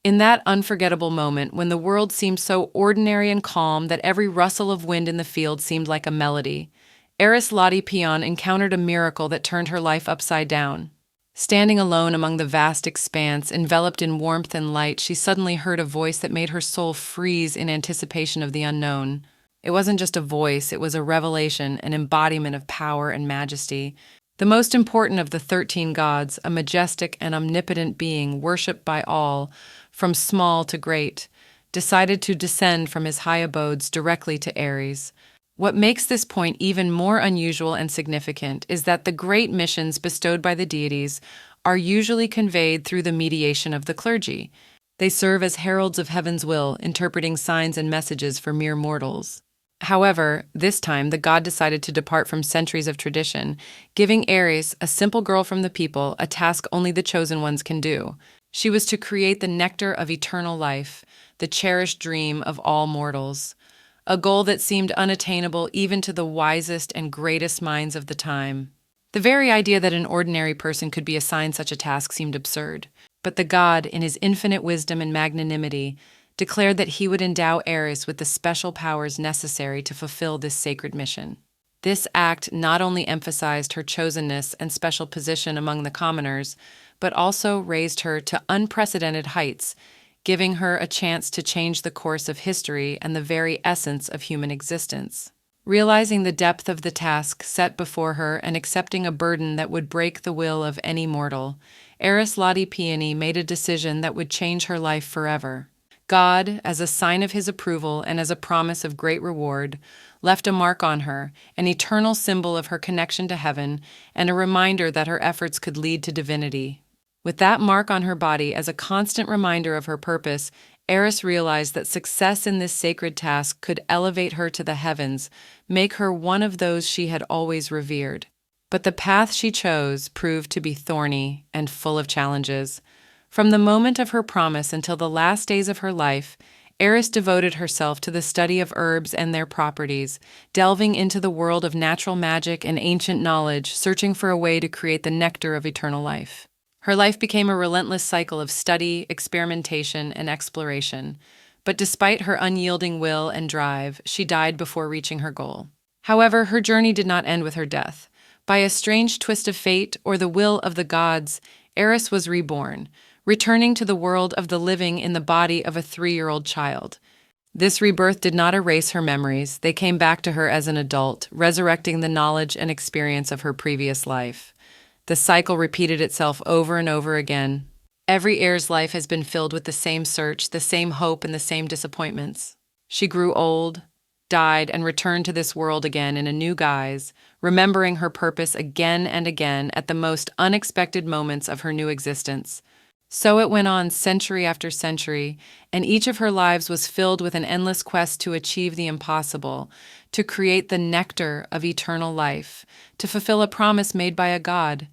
In that unforgettable moment, when the world seemed so ordinary and calm that every rustle of wind in the field seemed like a melody, Eris Lottie Pion encountered a miracle that turned her life upside down. Standing alone among the vast expanse, enveloped in warmth and light, she suddenly heard a voice that made her soul freeze in anticipation of the unknown. It wasn't just a voice, it was a revelation, an embodiment of power and majesty. The most important of the 13 gods, a majestic and omnipotent being worshipped by all, from small to great, decided to descend from his high abodes directly to Ares. What makes this point even more unusual and significant is that the great missions bestowed by the deities are usually conveyed through the mediation of the clergy. They serve as heralds of heaven's will, interpreting signs and messages for mere mortals. However, this time the god decided to depart from centuries of tradition, giving Ares, a simple girl from the people, a task only the chosen ones can do. She was to create the nectar of eternal life, the cherished dream of all mortals, a goal that seemed unattainable even to the wisest and greatest minds of the time. The very idea that an ordinary person could be assigned such a task seemed absurd, but the god, in his infinite wisdom and magnanimity, declared that he would endow Ares with the special powers necessary to fulfill this sacred mission. This act not only emphasized her chosenness and special position among the commoners, but also raised her to unprecedented heights, giving her a chance to change the course of history and the very essence of human existence. Realizing the depth of the task set before her and accepting a burden that would break the will of any mortal, Eris Lottie Peony made a decision that would change her life forever. God, as a sign of his approval and as a promise of great reward, left a mark on her, an eternal symbol of her connection to heaven and a reminder that her efforts could lead to divinity. With that mark on her body as a constant reminder of her purpose, Eris realized that success in this sacred task could elevate her to the heavens, make her one of those she had always revered. But the path she chose proved to be thorny and full of challenges. From the moment of her promise until the last days of her life, Eris devoted herself to the study of herbs and their properties, delving into the world of natural magic and ancient knowledge, searching for a way to create the nectar of eternal life. Her life became a relentless cycle of study, experimentation, and exploration, but despite her unyielding will and drive, she died before reaching her goal. However, her journey did not end with her death. By a strange twist of fate or the will of the gods, Eris was reborn, returning to the world of the living in the body of a 3-year-old child. This rebirth did not erase her memories. They came back to her as an adult, resurrecting the knowledge and experience of her previous life. The cycle repeated itself over and over again. Every heir's life has been filled with the same search, the same hope, and the same disappointments. She grew old, died, and returned to this world again in a new guise, remembering her purpose again and again at the most unexpected moments of her new existence. So it went on century after century, and each of her lives was filled with an endless quest to achieve the impossible, to create the nectar of eternal life, to fulfill a promise made by a god,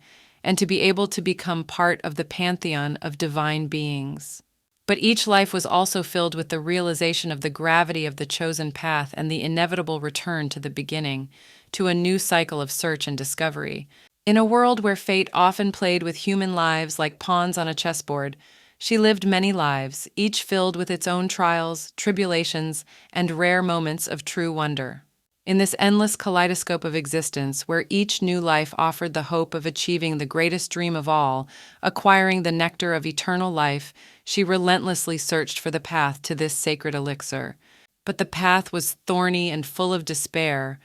and to be able to become part of the pantheon of divine beings. But each life was also filled with the realization of the gravity of the chosen path and the inevitable return to the beginning, to a new cycle of search and discovery. In a world where fate often played with human lives like pawns on a chessboard, she lived many lives, each filled with its own trials, tribulations, and rare moments of true wonder. In this endless kaleidoscope of existence, where each new life offered the hope of achieving the greatest dream of all, acquiring the nectar of eternal life, she relentlessly searched for the path to this sacred elixir. But the path was thorny and full of despair,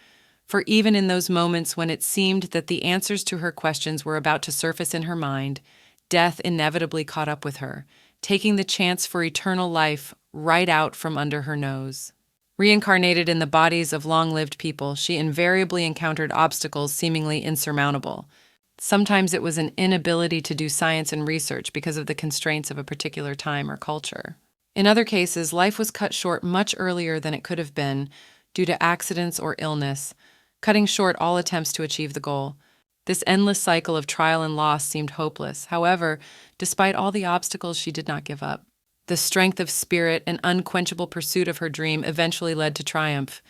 for even in those moments when it seemed that the answers to her questions were about to surface in her mind, death inevitably caught up with her, taking the chance for eternal life right out from under her nose. Reincarnated in the bodies of long-lived people, she invariably encountered obstacles seemingly insurmountable. Sometimes it was an inability to do science and research because of the constraints of a particular time or culture. In other cases, life was cut short much earlier than it could have been due to accidents or illness, cutting short all attempts to achieve the goal. This endless cycle of trial and loss seemed hopeless. However, despite all the obstacles, she did not give up. The strength of spirit and unquenchable pursuit of her dream eventually led to triumph.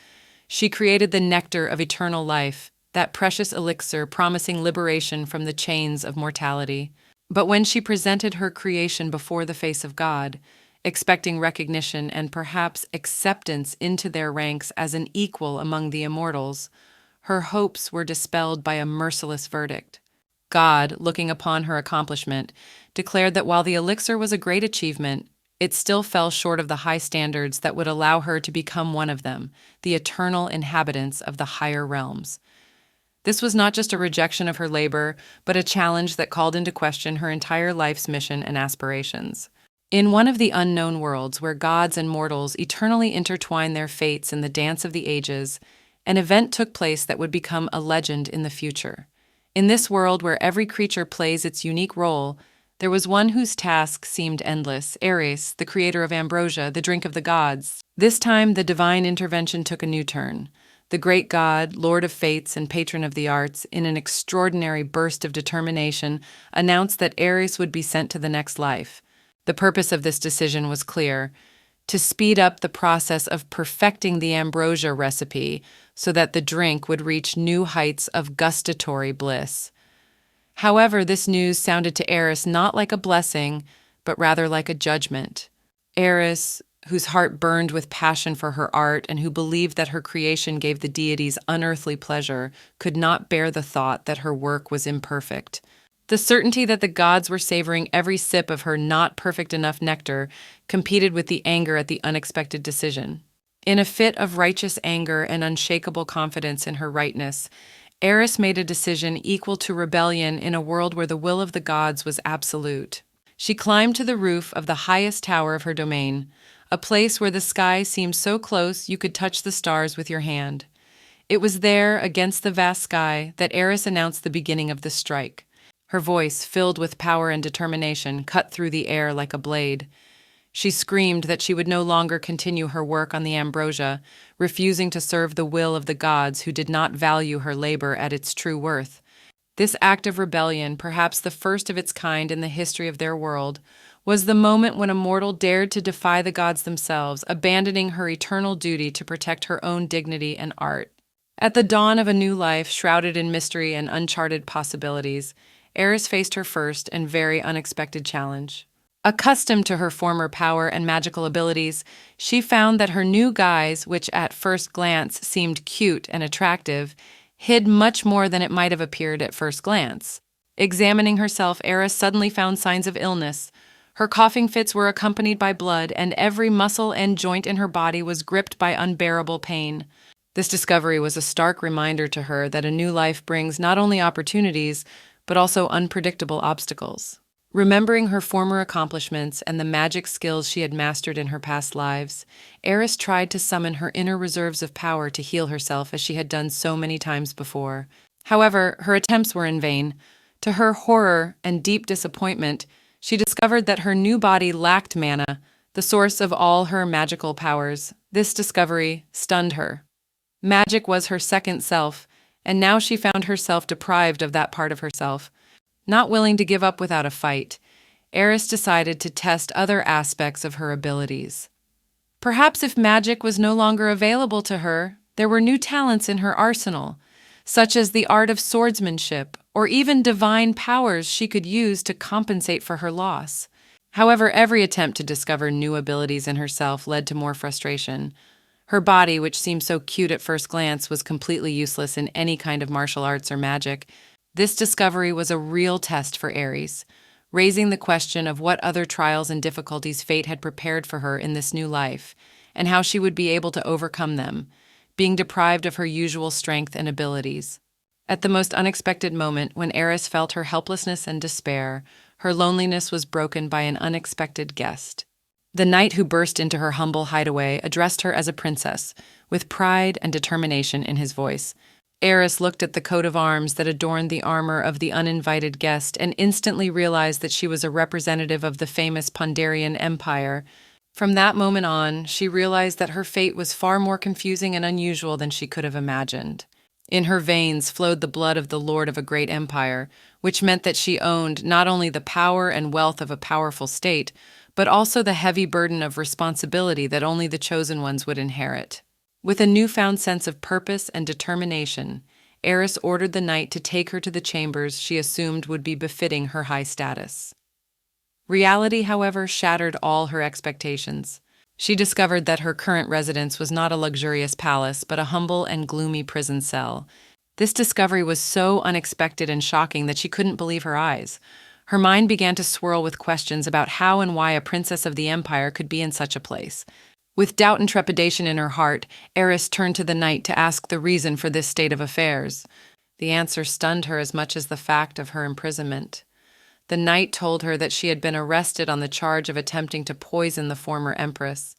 She created the nectar of eternal life, that precious elixir promising liberation from the chains of mortality. But when she presented her creation before the face of God, expecting recognition and perhaps acceptance into their ranks as an equal among the immortals, her hopes were dispelled by a merciless verdict. God, looking upon her accomplishment, declared that while the elixir was a great achievement, it still fell short of the high standards that would allow her to become one of them, the eternal inhabitants of the higher realms. This was not just a rejection of her labor, but a challenge that called into question her entire life's mission and aspirations. In one of the unknown worlds where gods and mortals eternally intertwine their fates in the dance of the ages, an event took place that would become a legend in the future. In this world where every creature plays its unique role, there was one whose task seemed endless, Ares, the creator of ambrosia, the drink of the gods. This time, the divine intervention took a new turn. The great god, lord of fates and patron of the arts, in an extraordinary burst of determination, announced that Ares would be sent to the next life. The purpose of this decision was clear: to speed up the process of perfecting the ambrosia recipe so that the drink would reach new heights of gustatory bliss. However, this news sounded to Eris not like a blessing, but rather like a judgment. Eris, whose heart burned with passion for her art and who believed that her creation gave the deities unearthly pleasure, could not bear the thought that her work was imperfect. The certainty that the gods were savoring every sip of her not-perfect-enough nectar competed with the anger at the unexpected decision. In a fit of righteous anger and unshakable confidence in her rightness, Eris made a decision equal to rebellion in a world where the will of the gods was absolute. She climbed to the roof of the highest tower of her domain, a place where the sky seemed so close you could touch the stars with your hand. It was there, against the vast sky, that Eris announced the beginning of the strike. Her voice, filled with power and determination, cut through the air like a blade. She screamed that she would no longer continue her work on the ambrosia, refusing to serve the will of the gods who did not value her labor at its true worth. This act of rebellion, perhaps the first of its kind in the history of their world, was the moment when a mortal dared to defy the gods themselves, abandoning her eternal duty to protect her own dignity and art. At the dawn of a new life, shrouded in mystery and uncharted possibilities, Eris faced her first and very unexpected challenge. Accustomed to her former power and magical abilities, she found that her new guise, which at first glance seemed cute and attractive, hid much more than it might have appeared at first glance. Examining herself, Eris suddenly found signs of illness. Her coughing fits were accompanied by blood, and every muscle and joint in her body was gripped by unbearable pain. This discovery was a stark reminder to her that a new life brings not only opportunities, but also unpredictable obstacles. Remembering her former accomplishments and the magic skills she had mastered in her past lives, Eris tried to summon her inner reserves of power to heal herself as she had done so many times before. However, her attempts were in vain. To her horror and deep disappointment, she discovered that her new body lacked mana, the source of all her magical powers. This discovery stunned her. Magic was her second self, and now she found herself deprived of that part of herself. Not willing to give up without a fight, Eris decided to test other aspects of her abilities. Perhaps if magic was no longer available to her, there were new talents in her arsenal, such as the art of swordsmanship, or even divine powers she could use to compensate for her loss. However, every attempt to discover new abilities in herself led to more frustration. Her body, which seemed so cute at first glance, was completely useless in any kind of martial arts or magic. This discovery was a real test for Ares, raising the question of what other trials and difficulties fate had prepared for her in this new life, and how she would be able to overcome them, being deprived of her usual strength and abilities. At the most unexpected moment, when Eris felt her helplessness and despair, her loneliness was broken by an unexpected guest. The knight who burst into her humble hideaway addressed her as a princess, with pride and determination in his voice. Eris looked at the coat of arms that adorned the armor of the uninvited guest and instantly realized that she was a representative of the famous Ponderian Empire. From that moment on, she realized that her fate was far more confusing and unusual than she could have imagined. In her veins flowed the blood of the lord of a great empire, which meant that she owned not only the power and wealth of a powerful state, but also the heavy burden of responsibility that only the chosen ones would inherit. With a newfound sense of purpose and determination, Eris ordered the knight to take her to the chambers she assumed would be befitting her high status. Reality, however, shattered all her expectations. She discovered that her current residence was not a luxurious palace, but a humble and gloomy prison cell. This discovery was so unexpected and shocking that she couldn't believe her eyes. Her mind began to swirl with questions about how and why a princess of the empire could be in such a place. With doubt and trepidation in her heart, Eris turned to the knight to ask the reason for this state of affairs. The answer stunned her as much as the fact of her imprisonment. The knight told her that she had been arrested on the charge of attempting to poison the former empress.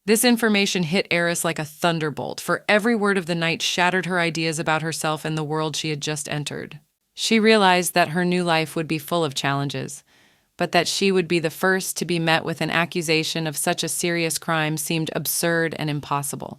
This information hit Eris like a thunderbolt, for every word of the knight shattered her ideas about herself and the world she had just entered. She realized that her new life would be full of challenges, but that she would be the first to be met with an accusation of such a serious crime seemed absurd and impossible.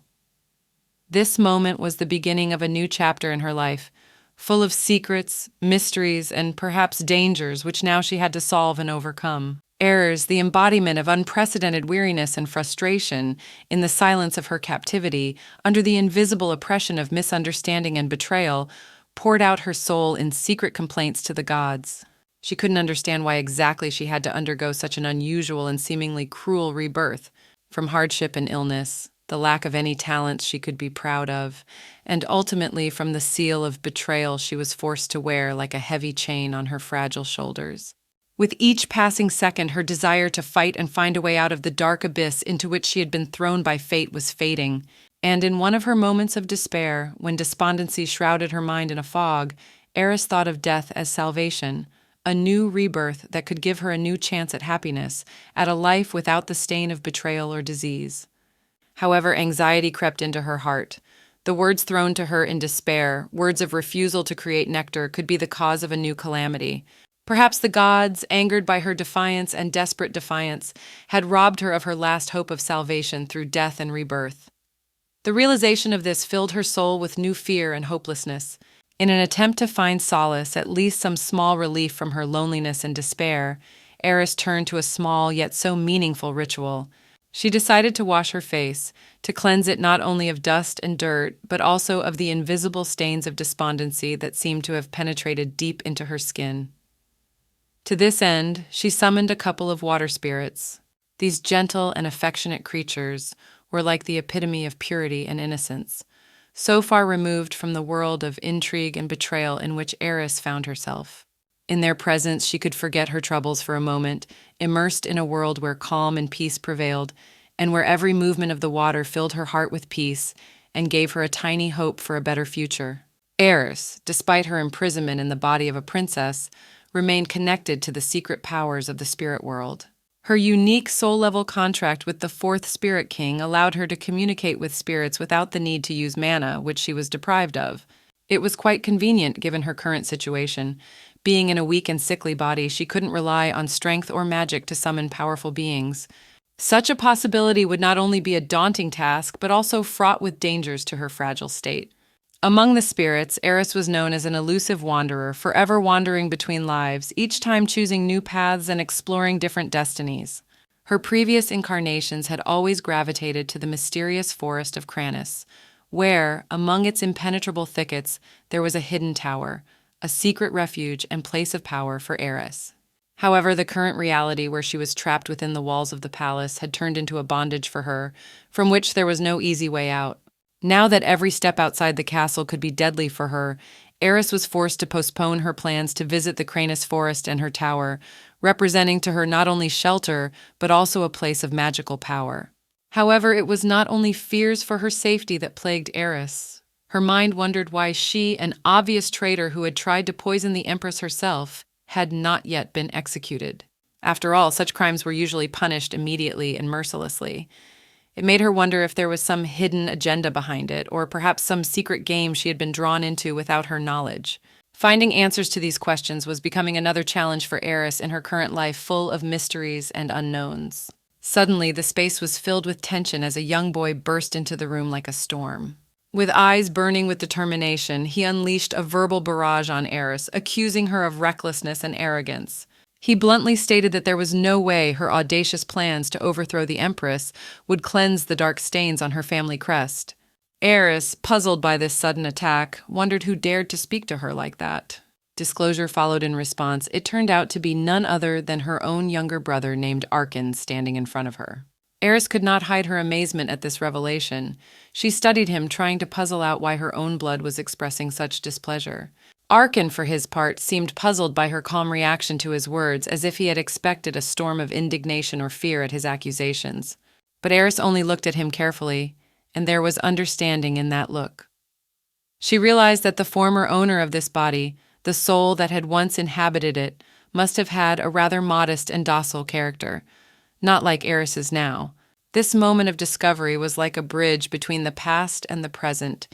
This moment was the beginning of a new chapter in her life, full of secrets, mysteries, and perhaps dangers which now she had to solve and overcome. Errors, the embodiment of unprecedented weariness and frustration, in the silence of her captivity, under the invisible oppression of misunderstanding and betrayal, poured out her soul in secret complaints to the gods. She couldn't understand why exactly she had to undergo such an unusual and seemingly cruel rebirth, from hardship and illness, the lack of any talents she could be proud of, and ultimately from the seal of betrayal she was forced to wear like a heavy chain on her fragile shoulders. With each passing second, her desire to fight and find a way out of the dark abyss into which she had been thrown by fate was fading, and in one of her moments of despair, when despondency shrouded her mind in a fog, Eris thought of death as salvation, a new rebirth that could give her a new chance at happiness, at a life without the stain of betrayal or disease. However, anxiety crept into her heart. The words thrown to her in despair, words of refusal to create nectar, could be the cause of a new calamity. Perhaps the gods, angered by her defiance and desperate defiance, had robbed her of her last hope of salvation through death and rebirth. The realization of this filled her soul with new fear and hopelessness. In an attempt to find solace, at least some small relief from her loneliness and despair, Eris turned to a small yet so meaningful ritual. She decided to wash her face, to cleanse it not only of dust and dirt, but also of the invisible stains of despondency that seemed to have penetrated deep into her skin. To this end, she summoned a couple of water spirits. These gentle and affectionate creatures were like the epitome of purity and innocence, so far removed from the world of intrigue and betrayal in which Eris found herself. In their presence, she could forget her troubles for a moment, immersed in a world where calm and peace prevailed, and where every movement of the water filled her heart with peace and gave her a tiny hope for a better future. Eris, despite her imprisonment in the body of a princess, remained connected to the secret powers of the spirit world. Her unique soul-level contract with the fourth spirit king allowed her to communicate with spirits without the need to use mana, which she was deprived of. It was quite convenient given her current situation. Being in a weak and sickly body, she couldn't rely on strength or magic to summon powerful beings. Such a possibility would not only be a daunting task, but also fraught with dangers to her fragile state. Among the spirits, Eris was known as an elusive wanderer, forever wandering between lives, each time choosing new paths and exploring different destinies. Her previous incarnations had always gravitated to the mysterious forest of Kranis, where, among its impenetrable thickets, there was a hidden tower, a secret refuge and place of power for Eris. However, the current reality where she was trapped within the walls of the palace had turned into a bondage for her, from which there was no easy way out. Now that every step outside the castle could be deadly for her, Eris was forced to postpone her plans to visit the Kranis forest and her tower, representing to her not only shelter, but also a place of magical power. However, it was not only fears for her safety that plagued Eris. Her mind wondered why she, an obvious traitor who had tried to poison the empress herself, had not yet been executed. After all, such crimes were usually punished immediately and mercilessly. It made her wonder if there was some hidden agenda behind it, or perhaps some secret game she had been drawn into without her knowledge. Finding answers to these questions was becoming another challenge for Eris in her current life full of mysteries and unknowns. Suddenly, the space was filled with tension as a young boy burst into the room like a storm. With eyes burning with determination, he unleashed a verbal barrage on Eris, accusing her of recklessness and arrogance. He bluntly stated that there was no way her audacious plans to overthrow the empress would cleanse the dark stains on her family crest. Eris, puzzled by this sudden attack, wondered who dared to speak to her like that. Disclosure followed in response. It turned out to be none other than her own younger brother named Arkin standing in front of her. Eris could not hide her amazement at this revelation. She studied him, trying to puzzle out why her own blood was expressing such displeasure. Arkin, for his part, seemed puzzled by her calm reaction to his words, as if he had expected a storm of indignation or fear at his accusations. But Eris only looked at him carefully, and there was understanding in that look. She realized that the former owner of this body, the soul that had once inhabited it, must have had a rather modest and docile character, not like Eris's now. This moment of discovery was like a bridge between the past and the present,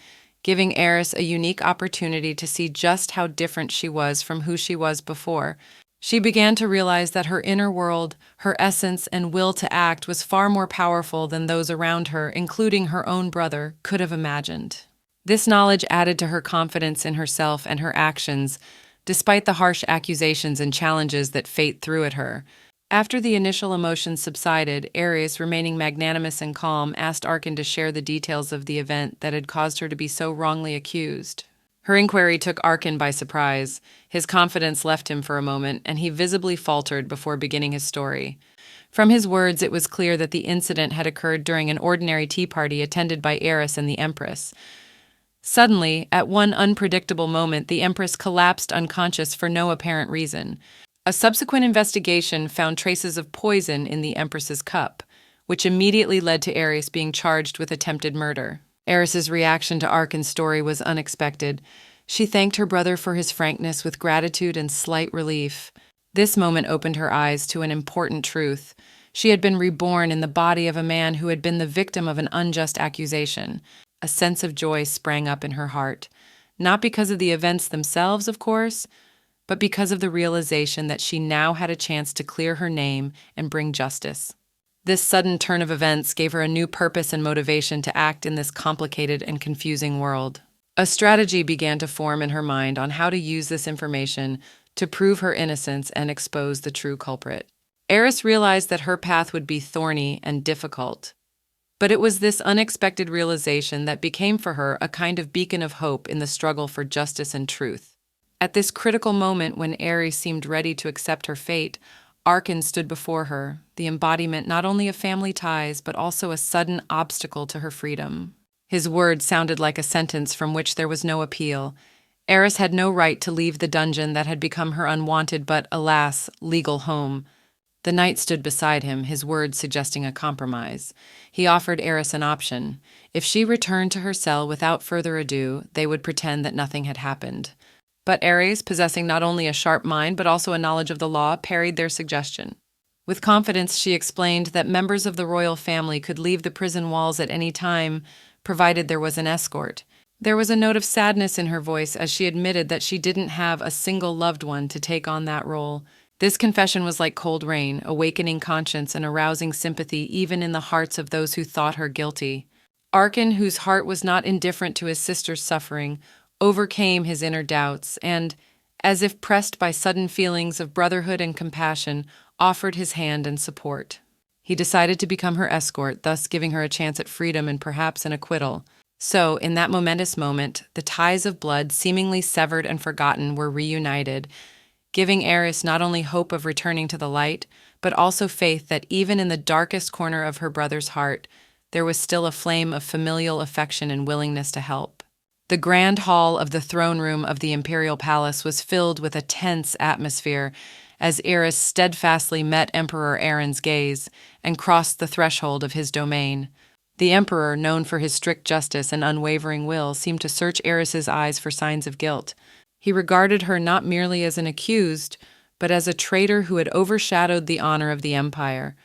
giving Eris a unique opportunity to see just how different she was from who she was before. She began to realize that her inner world, her essence and will to act was far more powerful than those around her, including her own brother, could have imagined. This knowledge added to her confidence in herself and her actions, despite the harsh accusations and challenges that fate threw at her. After the initial emotions subsided, Eris, remaining magnanimous and calm, asked Arkin to share the details of the event that had caused her to be so wrongly accused. Her inquiry took Arkin by surprise. His confidence left him for a moment, and he visibly faltered before beginning his story. From his words, it was clear that the incident had occurred during an ordinary tea party attended by Eris and the empress. Suddenly, at one unpredictable moment, the empress collapsed unconscious for no apparent reason. A subsequent investigation found traces of poison in the empress's cup, which immediately led to Eris being charged with attempted murder. Eris's reaction to Arkin's story was unexpected. She thanked her brother for his frankness with gratitude and slight relief. This moment opened her eyes to an important truth. She had been reborn in the body of a man who had been the victim of an unjust accusation. A sense of joy sprang up in her heart, not because of the events themselves, of course, but because of the realization that she now had a chance to clear her name and bring justice. This sudden turn of events gave her a new purpose and motivation to act in this complicated and confusing world. A strategy began to form in her mind on how to use this information to prove her innocence and expose the true culprit. Eris realized that her path would be thorny and difficult, but it was this unexpected realization that became for her a kind of beacon of hope in the struggle for justice and truth. At this critical moment when Eris seemed ready to accept her fate, Arkin stood before her, the embodiment not only of family ties but also a sudden obstacle to her freedom. His words sounded like a sentence from which there was no appeal. Eris had no right to leave the dungeon that had become her unwanted but, alas, legal home. The knight stood beside him, his words suggesting a compromise. He offered Eris an option. If she returned to her cell without further ado, they would pretend that nothing had happened. But Eris, possessing not only a sharp mind but also a knowledge of the law, parried their suggestion. With confidence, she explained that members of the royal family could leave the prison walls at any time, provided there was an escort. There was a note of sadness in her voice as she admitted that she didn't have a single loved one to take on that role. This confession was like cold rain, awakening conscience and arousing sympathy even in the hearts of those who thought her guilty. Arkin, whose heart was not indifferent to his sister's suffering, overcame his inner doubts and, as if pressed by sudden feelings of brotherhood and compassion, offered his hand and support. He decided to become her escort, thus giving her a chance at freedom and perhaps an acquittal. So, in that momentous moment, the ties of blood, seemingly severed and forgotten, were reunited, giving Eris not only hope of returning to the light, but also faith that even in the darkest corner of her brother's heart, there was still a flame of familial affection and willingness to help. The grand hall of the throne room of the imperial palace was filled with a tense atmosphere as Eris steadfastly met Emperor Aaron's gaze and crossed the threshold of his domain. The emperor, known for his strict justice and unwavering will, seemed to search Eris's eyes for signs of guilt. He regarded her not merely as an accused, but as a traitor who had overshadowed the honor of the empire.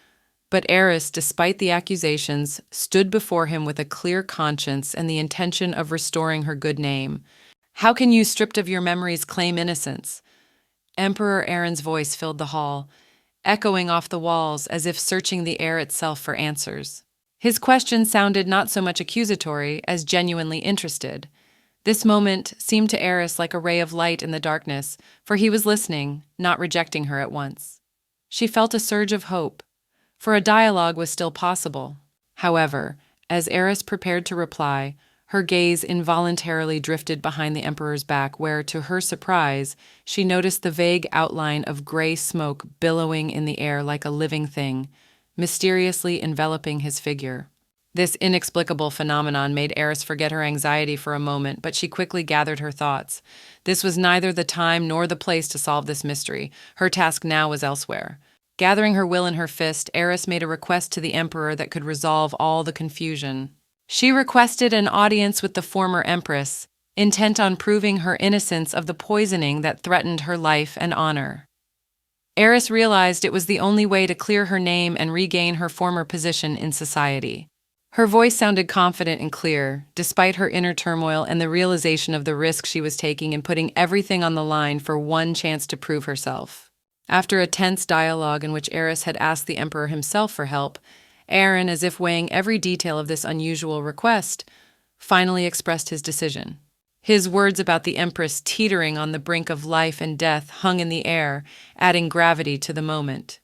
But Eris, despite the accusations, stood before him with a clear conscience and the intention of restoring her good name. "How can you, stripped of your memories, claim innocence?" Emperor Aaron's voice filled the hall, echoing off the walls as if searching the air itself for answers. His question sounded not so much accusatory as genuinely interested. This moment seemed to Eris like a ray of light in the darkness, for he was listening, not rejecting her at once. She felt a surge of hope, for a dialogue was still possible. However, as Eris prepared to reply, Her gaze involuntarily drifted behind the emperor's back, where, to her surprise, she noticed the vague outline of gray smoke billowing in the air like a living thing, mysteriously enveloping his figure. This inexplicable phenomenon made Eris forget her anxiety for a moment, but she quickly gathered her thoughts. This was neither the time nor the place to solve this mystery. Her task now was elsewhere. Gathering her will in her fist, Eris made a request to the emperor that could resolve all the confusion. She requested an audience with the former empress, intent on proving her innocence of the poisoning that threatened her life and honor. Eris realized it was the only way to clear her name and regain her former position in society. Her voice sounded confident and clear, despite her inner turmoil and the realization of the risk she was taking in putting everything on the line for one chance to prove herself. After a tense dialogue in which Eris had asked the emperor himself for help, Aaron, as if weighing every detail of this unusual request, finally expressed his decision. His words about the empress teetering on the brink of life and death hung in the air, adding gravity to the moment.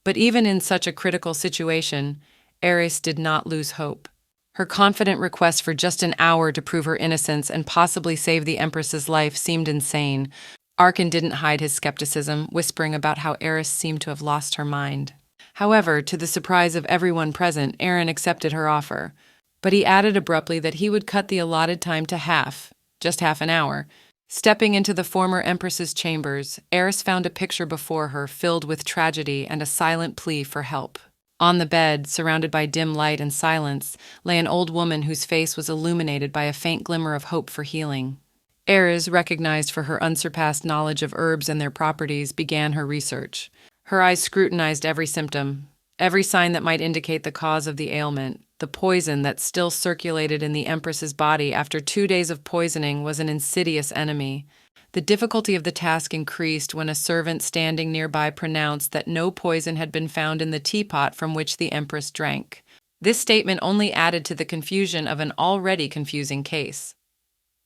But even in such a critical situation, Eris did not lose hope. Her confident request for just an hour to prove her innocence and possibly save the empress's life seemed insane. Arkan didn't hide his skepticism, whispering about how Eris seemed to have lost her mind. However, to the surprise of everyone present, Aaron accepted her offer. But he added abruptly that he would cut the allotted time to half, just half an hour. Stepping into the former empress's chambers, Eris found a picture before her filled with tragedy and a silent plea for help. On the bed, surrounded by dim light and silence, lay an old woman whose face was illuminated by a faint glimmer of hope for healing. Eris, recognized for her unsurpassed knowledge of herbs and their properties, began her research. Her eyes scrutinized every symptom, every sign that might indicate the cause of the ailment. The poison that still circulated in the empress's body after 2 days of poisoning was an insidious enemy. The difficulty of the task increased when a servant standing nearby pronounced that no poison had been found in the teapot from which the empress drank. This statement only added to the confusion of an already confusing case.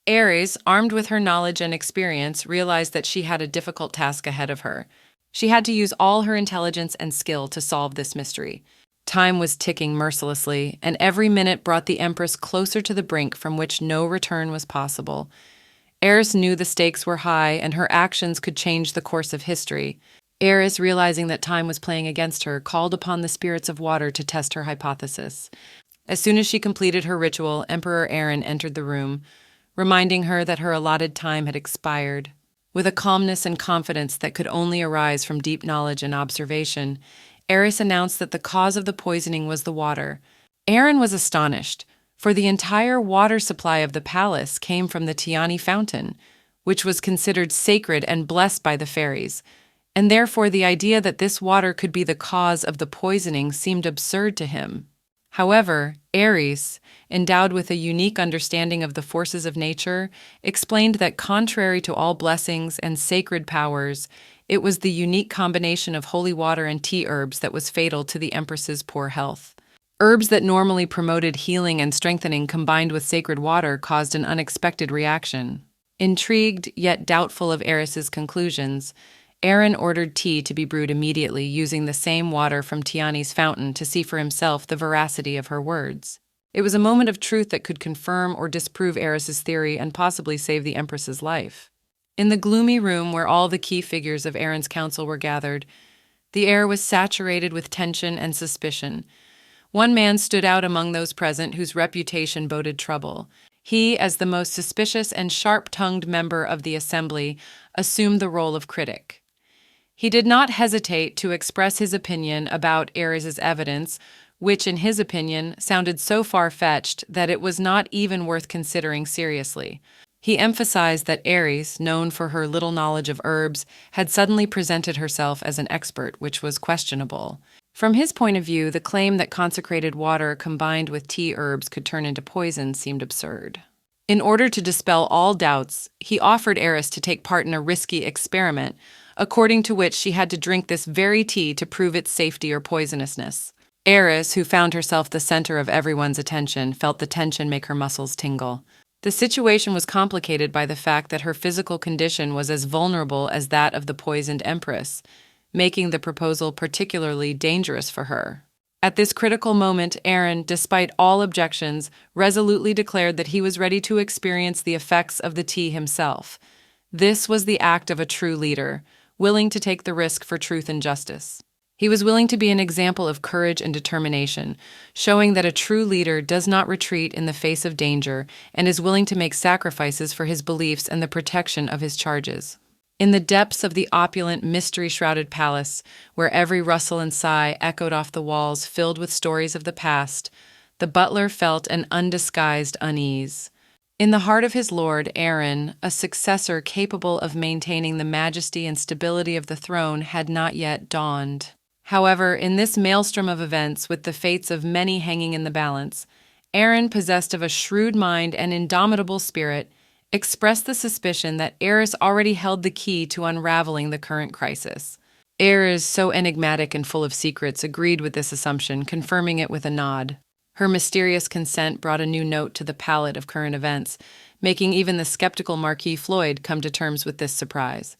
Ares, armed with her knowledge and experience, realized that she had a difficult task ahead of her. She had to use all her intelligence and skill to solve this mystery. Time was ticking mercilessly, and every minute brought the empress closer to the brink from which no return was possible. Eris knew the stakes were high and her actions could change the course of history. Eris, realizing that time was playing against her, called upon the spirits of water to test her hypothesis. As soon as she completed her ritual, Emperor Aaron entered the room, reminding her that her allotted time had expired. With a calmness and confidence that could only arise from deep knowledge and observation, Eris announced that the cause of the poisoning was the water. Aaron was astonished, for the entire water supply of the palace came from the Tiani fountain, which was considered sacred and blessed by the fairies, and therefore the idea that this water could be the cause of the poisoning seemed absurd to him. However, Ares, endowed with a unique understanding of the forces of nature, explained that contrary to all blessings and sacred powers, it was the unique combination of holy water and tea herbs that was fatal to the empress's poor health. Herbs that normally promoted healing and strengthening combined with sacred water caused an unexpected reaction. Intrigued, yet doubtful of Eris's conclusions, Aaron ordered tea to be brewed immediately using the same water from Tiani's fountain to see for himself the veracity of her words. It was a moment of truth that could confirm or disprove Eris's theory and possibly save the empress's life. In the gloomy room where all the key figures of Aaron's council were gathered, the air was saturated with tension and suspicion. One man stood out among those present whose reputation boded trouble. He, as the most suspicious and sharp-tongued member of the assembly, assumed the role of critic. He did not hesitate to express his opinion about Ares's evidence, which, in his opinion, sounded so far-fetched that it was not even worth considering seriously. He emphasized that Ares, known for her little knowledge of herbs, had suddenly presented herself as an expert, which was questionable. From his point of view, the claim that consecrated water combined with tea herbs could turn into poison seemed absurd. In order to dispel all doubts, he offered Ares to take part in a risky experiment, according to which she had to drink this very tea to prove its safety or poisonousness. Ares, who found herself the center of everyone's attention, felt the tension make her muscles tingle. The situation was complicated by the fact that her physical condition was as vulnerable as that of the poisoned empress, making the proposal particularly dangerous for her. At this critical moment, Aaron, despite all objections, resolutely declared that he was ready to experience the effects of the tea himself. This was the act of a true leader, willing to take the risk for truth and justice. He was willing to be an example of courage and determination, showing that a true leader does not retreat in the face of danger and is willing to make sacrifices for his beliefs and the protection of his charges. In the depths of the opulent, mystery-shrouded palace, where every rustle and sigh echoed off the walls filled with stories of the past, the butler felt an undisguised unease. In the heart of his lord, Aaron, a successor capable of maintaining the majesty and stability of the throne, had not yet dawned. However, in this maelstrom of events, with the fates of many hanging in the balance, Aaron, possessed of a shrewd mind and indomitable spirit, expressed the suspicion that Eris already held the key to unraveling the current crisis. Eris, so enigmatic and full of secrets, agreed with this assumption, confirming it with a nod. Her mysterious consent brought a new note to the palette of current events, making even the skeptical Marquis Floyd come to terms with this surprise.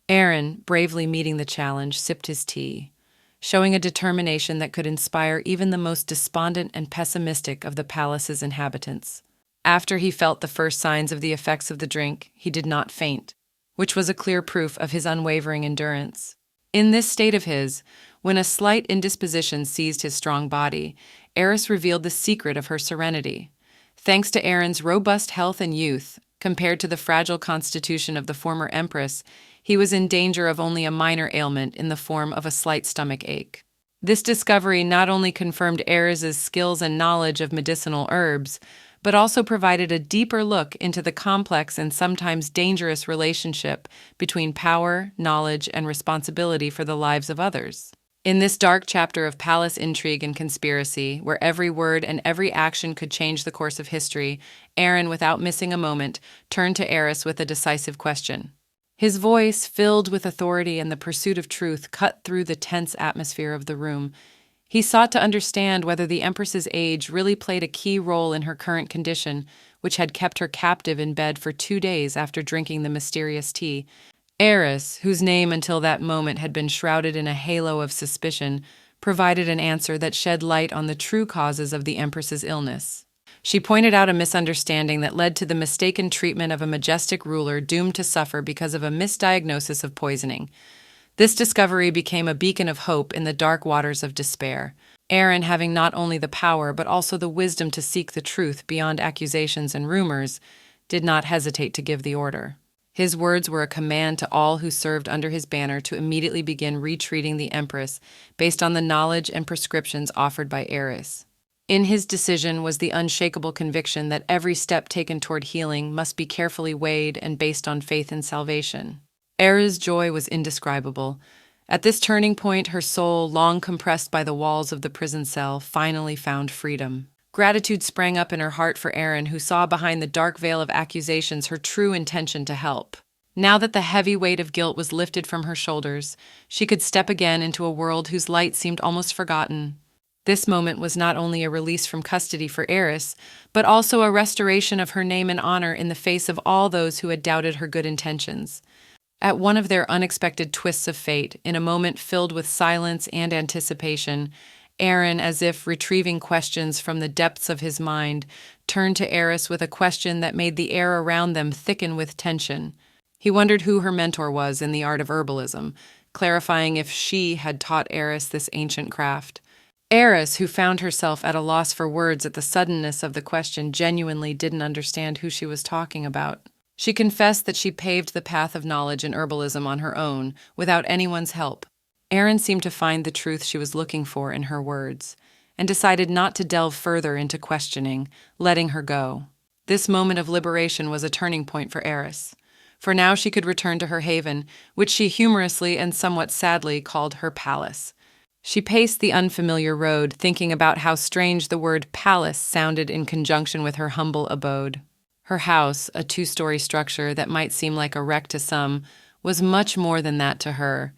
Aaron, bravely meeting the challenge, sipped his tea, showing a determination that could inspire even the most despondent and pessimistic of the palace's inhabitants. After he felt the first signs of the effects of the drink, he did not faint, which was a clear proof of his unwavering endurance. In this state of his, when a slight indisposition seized his strong body, Eris revealed the secret of her serenity. Thanks to Aaron's robust health and youth, compared to the fragile constitution of the former empress, he was in danger of only a minor ailment in the form of a slight stomach ache. This discovery not only confirmed Eris's skills and knowledge of medicinal herbs, but also provided a deeper look into the complex and sometimes dangerous relationship between power, knowledge, and responsibility for the lives of others. In this dark chapter of palace intrigue and conspiracy, where every word and every action could change the course of history, Aaron, without missing a moment, turned to Eris with a decisive question. His voice, filled with authority and the pursuit of truth, cut through the tense atmosphere of the room. He sought to understand whether the Empress's age really played a key role in her current condition, which had kept her captive in bed for 2 days after drinking the mysterious tea. Eris, whose name until that moment had been shrouded in a halo of suspicion, provided an answer that shed light on the true causes of the Empress's illness. She pointed out a misunderstanding that led to the mistaken treatment of a majestic ruler doomed to suffer because of a misdiagnosis of poisoning. This discovery became a beacon of hope in the dark waters of despair. Aaron, having not only the power but also the wisdom to seek the truth beyond accusations and rumors, did not hesitate to give the order. His words were a command to all who served under his banner to immediately begin retreating the Empress based on the knowledge and prescriptions offered by Eris. In his decision was the unshakable conviction that every step taken toward healing must be carefully weighed and based on faith in salvation. Eris's joy was indescribable. At this turning point, her soul, long compressed by the walls of the prison cell, finally found freedom. Gratitude sprang up in her heart for Aaron, who saw behind the dark veil of accusations her true intention to help. Now that the heavy weight of guilt was lifted from her shoulders, she could step again into a world whose light seemed almost forgotten. This moment was not only a release from custody for Eris, but also a restoration of her name and honor in the face of all those who had doubted her good intentions. At one of their unexpected twists of fate, in a moment filled with silence and anticipation, Aaron, as if retrieving questions from the depths of his mind, turned to Eris with a question that made the air around them thicken with tension. He wondered who her mentor was in the art of herbalism, clarifying if she had taught Eris this ancient craft. Eris, who found herself at a loss for words at the suddenness of the question, genuinely didn't understand who she was talking about. She confessed that she paved the path of knowledge in herbalism on her own, without anyone's help. Aaron seemed to find the truth she was looking for in her words, and decided not to delve further into questioning, letting her go. This moment of liberation was a turning point for Eris, for now she could return to her haven, which she humorously and somewhat sadly called her palace. She paced the unfamiliar road, thinking about how strange the word palace sounded in conjunction with her humble abode. Her house, a 2-story structure that might seem like a wreck to some, was much more than that to her.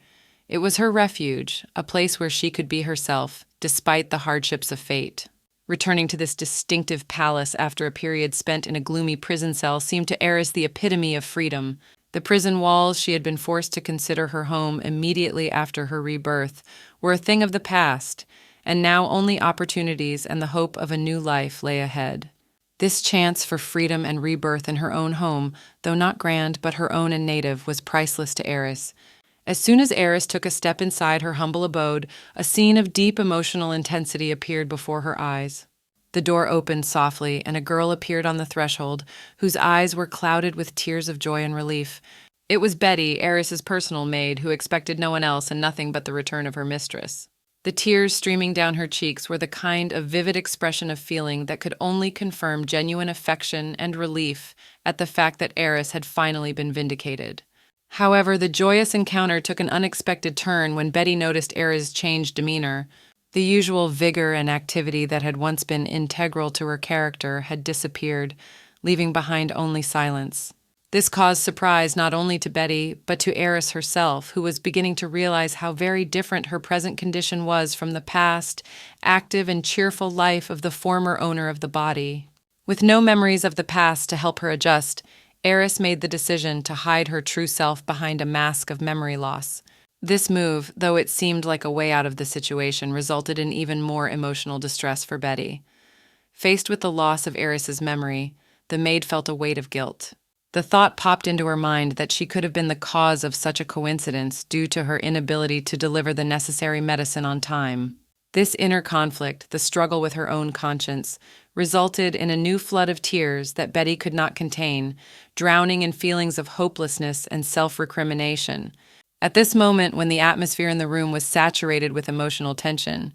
It was her refuge, a place where she could be herself, despite the hardships of fate. Returning to this distinctive palace after a period spent in a gloomy prison cell seemed to Eris the epitome of freedom. The prison walls she had been forced to consider her home immediately after her rebirth were a thing of the past, and now only opportunities and the hope of a new life lay ahead. This chance for freedom and rebirth in her own home, though not grand but her own and native, was priceless to Eris. As soon as Eris took a step inside her humble abode, a scene of deep emotional intensity appeared before her eyes. The door opened softly, and a girl appeared on the threshold, whose eyes were clouded with tears of joy and relief. It was Betty, Eris's personal maid, who expected no one else and nothing but the return of her mistress. The tears streaming down her cheeks were the kind of vivid expression of feeling that could only confirm genuine affection and relief at the fact that Eris had finally been vindicated. However, the joyous encounter took an unexpected turn when Betty noticed Eris' changed demeanor. The usual vigor and activity that had once been integral to her character had disappeared, leaving behind only silence. This caused surprise not only to Betty, but to Eris herself, who was beginning to realize how very different her present condition was from the past, active and cheerful life of the former owner of the body. With no memories of the past to help her adjust, Eris made the decision to hide her true self behind a mask of memory loss. This move, though it seemed like a way out of the situation, resulted in even more emotional distress for Betty. Faced with the loss of Eris's memory, the maid felt a weight of guilt. The thought popped into her mind that she could have been the cause of such a coincidence due to her inability to deliver the necessary medicine on time. This inner conflict, the struggle with her own conscience, resulted in a new flood of tears that Betty could not contain, drowning in feelings of hopelessness and self-recrimination. At this moment, when the atmosphere in the room was saturated with emotional tension,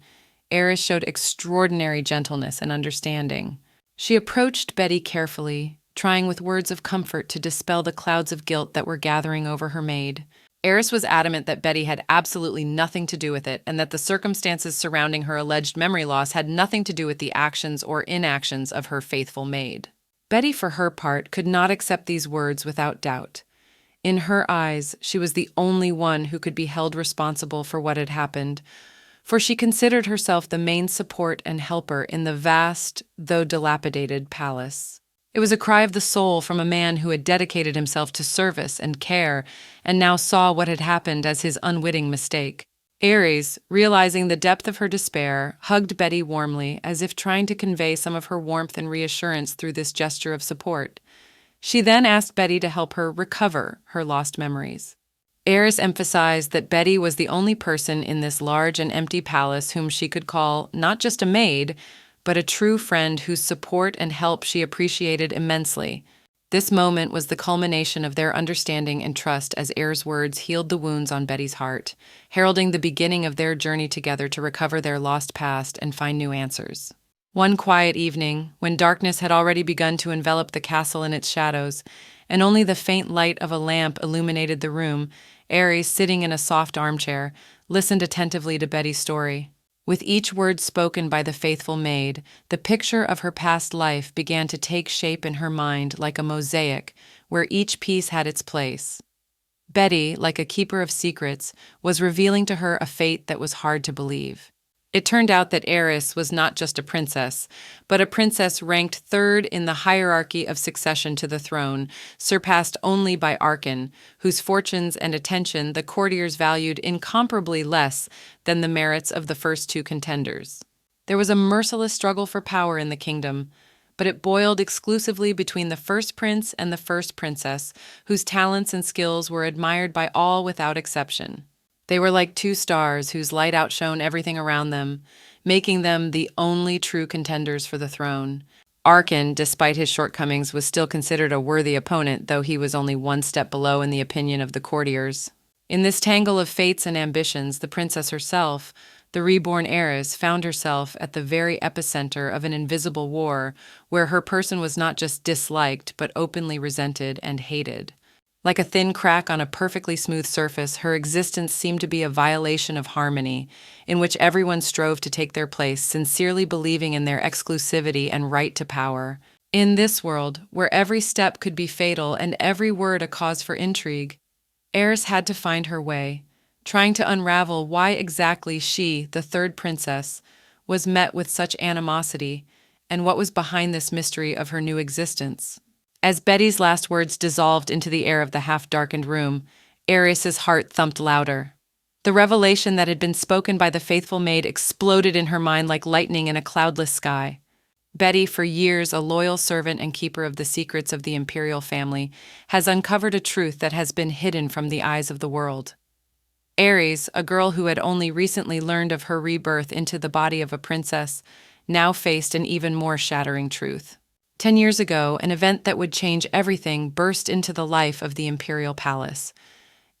Eris showed extraordinary gentleness and understanding. She approached Betty carefully, trying with words of comfort to dispel the clouds of guilt that were gathering over her maid. Eris was adamant that Betty had absolutely nothing to do with it, and that the circumstances surrounding her alleged memory loss had nothing to do with the actions or inactions of her faithful maid. Betty, for her part, could not accept these words without doubt. In her eyes, she was the only one who could be held responsible for what had happened, for she considered herself the main support and helper in the vast, though dilapidated, palace. It was a cry of the soul from a man who had dedicated himself to service and care, and now saw what had happened as his unwitting mistake. Eris, realizing the depth of her despair, hugged Betty warmly, as if trying to convey some of her warmth and reassurance through this gesture of support. She then asked Betty to help her recover her lost memories. Eris emphasized that Betty was the only person in this large and empty palace whom she could call not just a maid, but a true friend whose support and help she appreciated immensely. This moment was the culmination of their understanding and trust as Eris's words healed the wounds on Betty's heart, heralding the beginning of their journey together to recover their lost past and find new answers. One quiet evening, when darkness had already begun to envelop the castle in its shadows, and only the faint light of a lamp illuminated the room, Eris, sitting in a soft armchair, listened attentively to Betty's story. With each word spoken by the faithful maid, the picture of her past life began to take shape in her mind like a mosaic, where each piece had its place. Betty, like a keeper of secrets, was revealing to her a fate that was hard to believe. It turned out that Eris was not just a princess, but a princess ranked third in the hierarchy of succession to the throne, surpassed only by Arkan, whose fortunes and attention the courtiers valued incomparably less than the merits of the first two contenders. There was a merciless struggle for power in the kingdom, but it boiled exclusively between the first prince and the first princess, whose talents and skills were admired by all without exception. They were like two stars whose light outshone everything around them, making them the only true contenders for the throne. Arkan, despite his shortcomings, was still considered a worthy opponent, though he was only one step below in the opinion of the courtiers. In this tangle of fates and ambitions, the princess herself, the reborn heiress, found herself at the very epicenter of an invisible war, where her person was not just disliked, but openly resented and hated. Like a thin crack on a perfectly smooth surface, her existence seemed to be a violation of harmony, in which everyone strove to take their place, sincerely believing in their exclusivity and right to power. In this world, where every step could be fatal and every word a cause for intrigue, Eris had to find her way, trying to unravel why exactly she, the third princess, was met with such animosity, and what was behind this mystery of her new existence. As Betty's last words dissolved into the air of the half-darkened room, Eris's heart thumped louder. The revelation that had been spoken by the faithful maid exploded in her mind like lightning in a cloudless sky. Betty, for years a loyal servant and keeper of the secrets of the imperial family, has uncovered a truth that has been hidden from the eyes of the world. Ares, a girl who had only recently learned of her rebirth into the body of a princess, now faced an even more shattering truth. 10 years ago, an event that would change everything burst into the life of the imperial palace.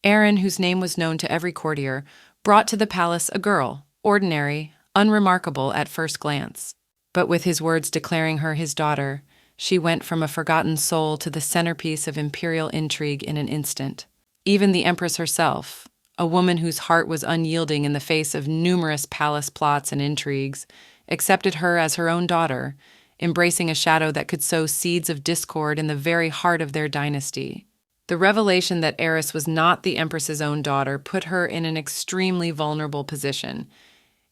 Aaron, whose name was known to every courtier, brought to the palace a girl, ordinary, unremarkable at first glance. But with his words declaring her his daughter, she went from a forgotten soul to the centerpiece of imperial intrigue in an instant. Even the empress herself, a woman whose heart was unyielding in the face of numerous palace plots and intrigues, accepted her as her own daughter, embracing a shadow that could sow seeds of discord in the very heart of their dynasty. The revelation that Eris was not the empress's own daughter put her in an extremely vulnerable position.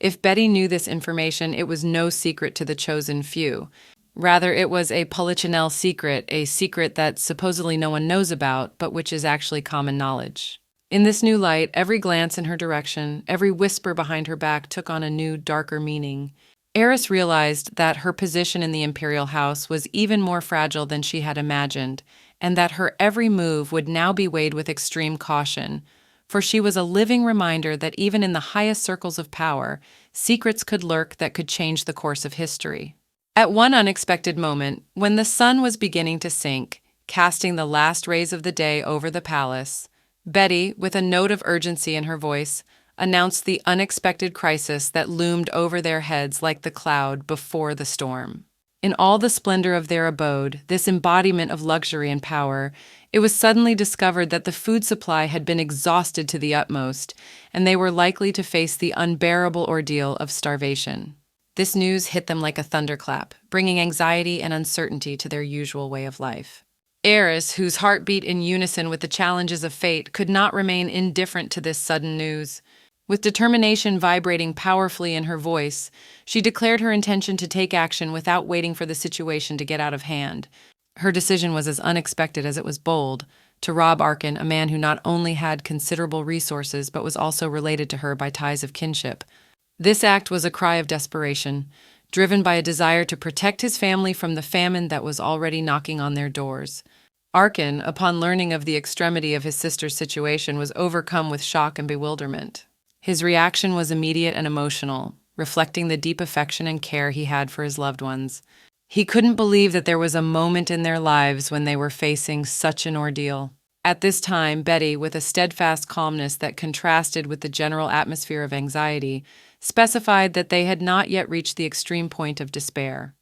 If Betty knew this information, it was no secret to the chosen few. Rather, it was a polichinelle secret, a secret that supposedly no one knows about, but which is actually common knowledge. In this new light, every glance in her direction, every whisper behind her back took on a new, darker meaning. Eris realized that her position in the imperial house was even more fragile than she had imagined, and that her every move would now be weighed with extreme caution, for she was a living reminder that even in the highest circles of power, secrets could lurk that could change the course of history. At one unexpected moment, when the sun was beginning to sink, casting the last rays of the day over the palace, Betty, with a note of urgency in her voice, announced the unexpected crisis that loomed over their heads like the cloud before the storm. In all the splendor of their abode, this embodiment of luxury and power, it was suddenly discovered that the food supply had been exhausted to the utmost, and they were likely to face the unbearable ordeal of starvation. This news hit them like a thunderclap, bringing anxiety and uncertainty to their usual way of life. Eris, whose heart beat in unison with the challenges of fate, could not remain indifferent to this sudden news. With determination vibrating powerfully in her voice, she declared her intention to take action without waiting for the situation to get out of hand. Her decision was as unexpected as it was bold, to rob Arkin, a man who not only had considerable resources but was also related to her by ties of kinship. This act was a cry of desperation, driven by a desire to protect his family from the famine that was already knocking on their doors. Arkin, upon learning of the extremity of his sister's situation, was overcome with shock and bewilderment. His reaction was immediate and emotional, reflecting the deep affection and care he had for his loved ones. He couldn't believe that there was a moment in their lives when they were facing such an ordeal. At this time, Betty, with a steadfast calmness that contrasted with the general atmosphere of anxiety, specified that they had not yet reached the extreme point of despair.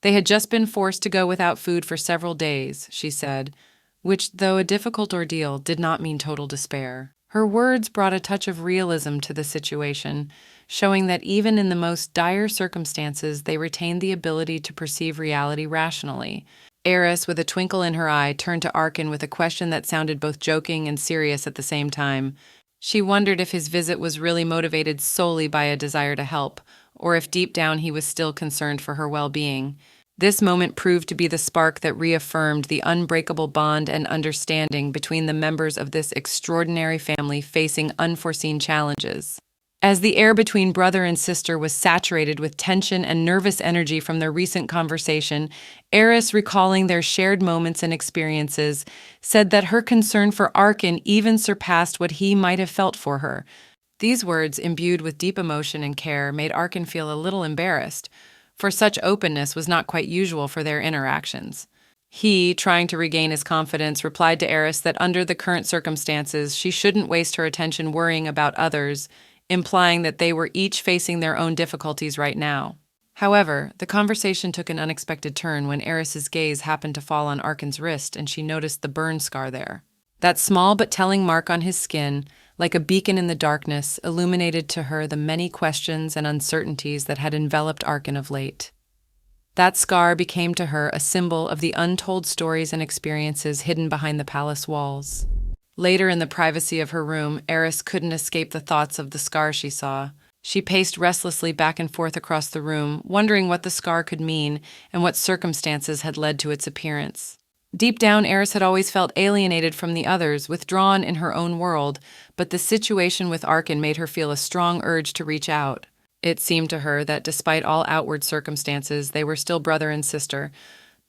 They had just been forced to go without food for several days, she said, which, though a difficult ordeal, did not mean total despair. Her words brought a touch of realism to the situation, showing that even in the most dire circumstances, they retained the ability to perceive reality rationally. Eris, with a twinkle in her eye, turned to Arkin with a question that sounded both joking and serious at the same time. She wondered if his visit was really motivated solely by a desire to help, or if deep down he was still concerned for her well-being. This moment proved to be the spark that reaffirmed the unbreakable bond and understanding between the members of this extraordinary family facing unforeseen challenges. As the air between brother and sister was saturated with tension and nervous energy from their recent conversation, Eris, recalling their shared moments and experiences, said that her concern for Arkin even surpassed what he might have felt for her. These words, imbued with deep emotion and care, made Arkin feel a little embarrassed, for such openness was not quite usual for their interactions. He, trying to regain his confidence, replied to Eris that under the current circumstances, she shouldn't waste her attention worrying about others, implying that they were each facing their own difficulties right now. However, the conversation took an unexpected turn when Eris's gaze happened to fall on Arkin's wrist and she noticed the burn scar there. That small but telling mark on his skin, like a beacon in the darkness, illuminated to her the many questions and uncertainties that had enveloped Arkin of late. That scar became to her a symbol of the untold stories and experiences hidden behind the palace walls. Later, in the privacy of her room, Eris couldn't escape the thoughts of the scar she saw. She paced restlessly back and forth across the room, wondering what the scar could mean and what circumstances had led to its appearance. Deep down, Eris had always felt alienated from the others, withdrawn in her own world, but the situation with Arkin made her feel a strong urge to reach out. It seemed to her that despite all outward circumstances, they were still brother and sister,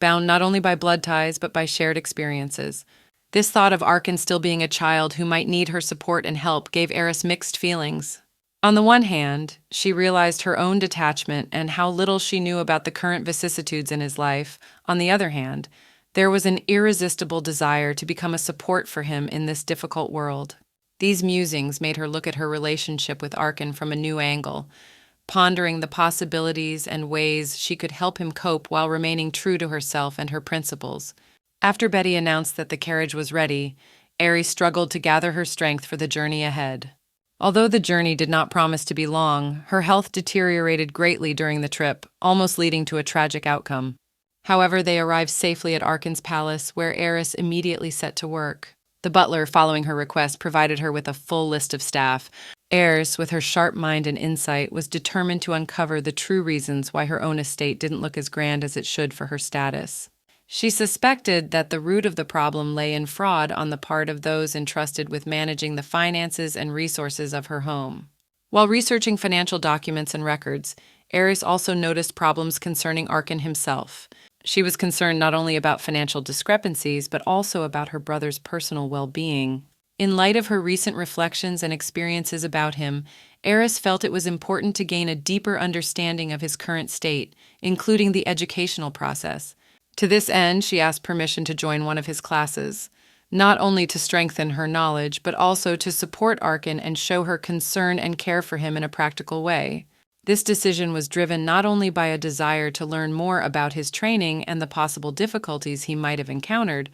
bound not only by blood ties but by shared experiences. This thought of Arkin still being a child who might need her support and help gave Eris mixed feelings. On the one hand, she realized her own detachment and how little she knew about the current vicissitudes in his life. On the other hand, there was an irresistible desire to become a support for him in this difficult world. These musings made her look at her relationship with Arkin from a new angle, pondering the possibilities and ways she could help him cope while remaining true to herself and her principles. After Betty announced that the carriage was ready, Aerie struggled to gather her strength for the journey ahead. Although the journey did not promise to be long, her health deteriorated greatly during the trip, almost leading to a tragic outcome. However, they arrived safely at Arkin's palace, where Eris immediately set to work. The butler, following her request, provided her with a full list of staff. Eris, with her sharp mind and insight, was determined to uncover the true reasons why her own estate didn't look as grand as it should for her status. She suspected that the root of the problem lay in fraud on the part of those entrusted with managing the finances and resources of her home. While researching financial documents and records, Eris also noticed problems concerning Arkin himself. She was concerned not only about financial discrepancies, but also about her brother's personal well-being. In light of her recent reflections and experiences about him, Eris felt it was important to gain a deeper understanding of his current state, including the educational process. To this end, she asked permission to join one of his classes, not only to strengthen her knowledge, but also to support Arkin and show her concern and care for him in a practical way. This decision was driven not only by a desire to learn more about his training and the possible difficulties he might have encountered,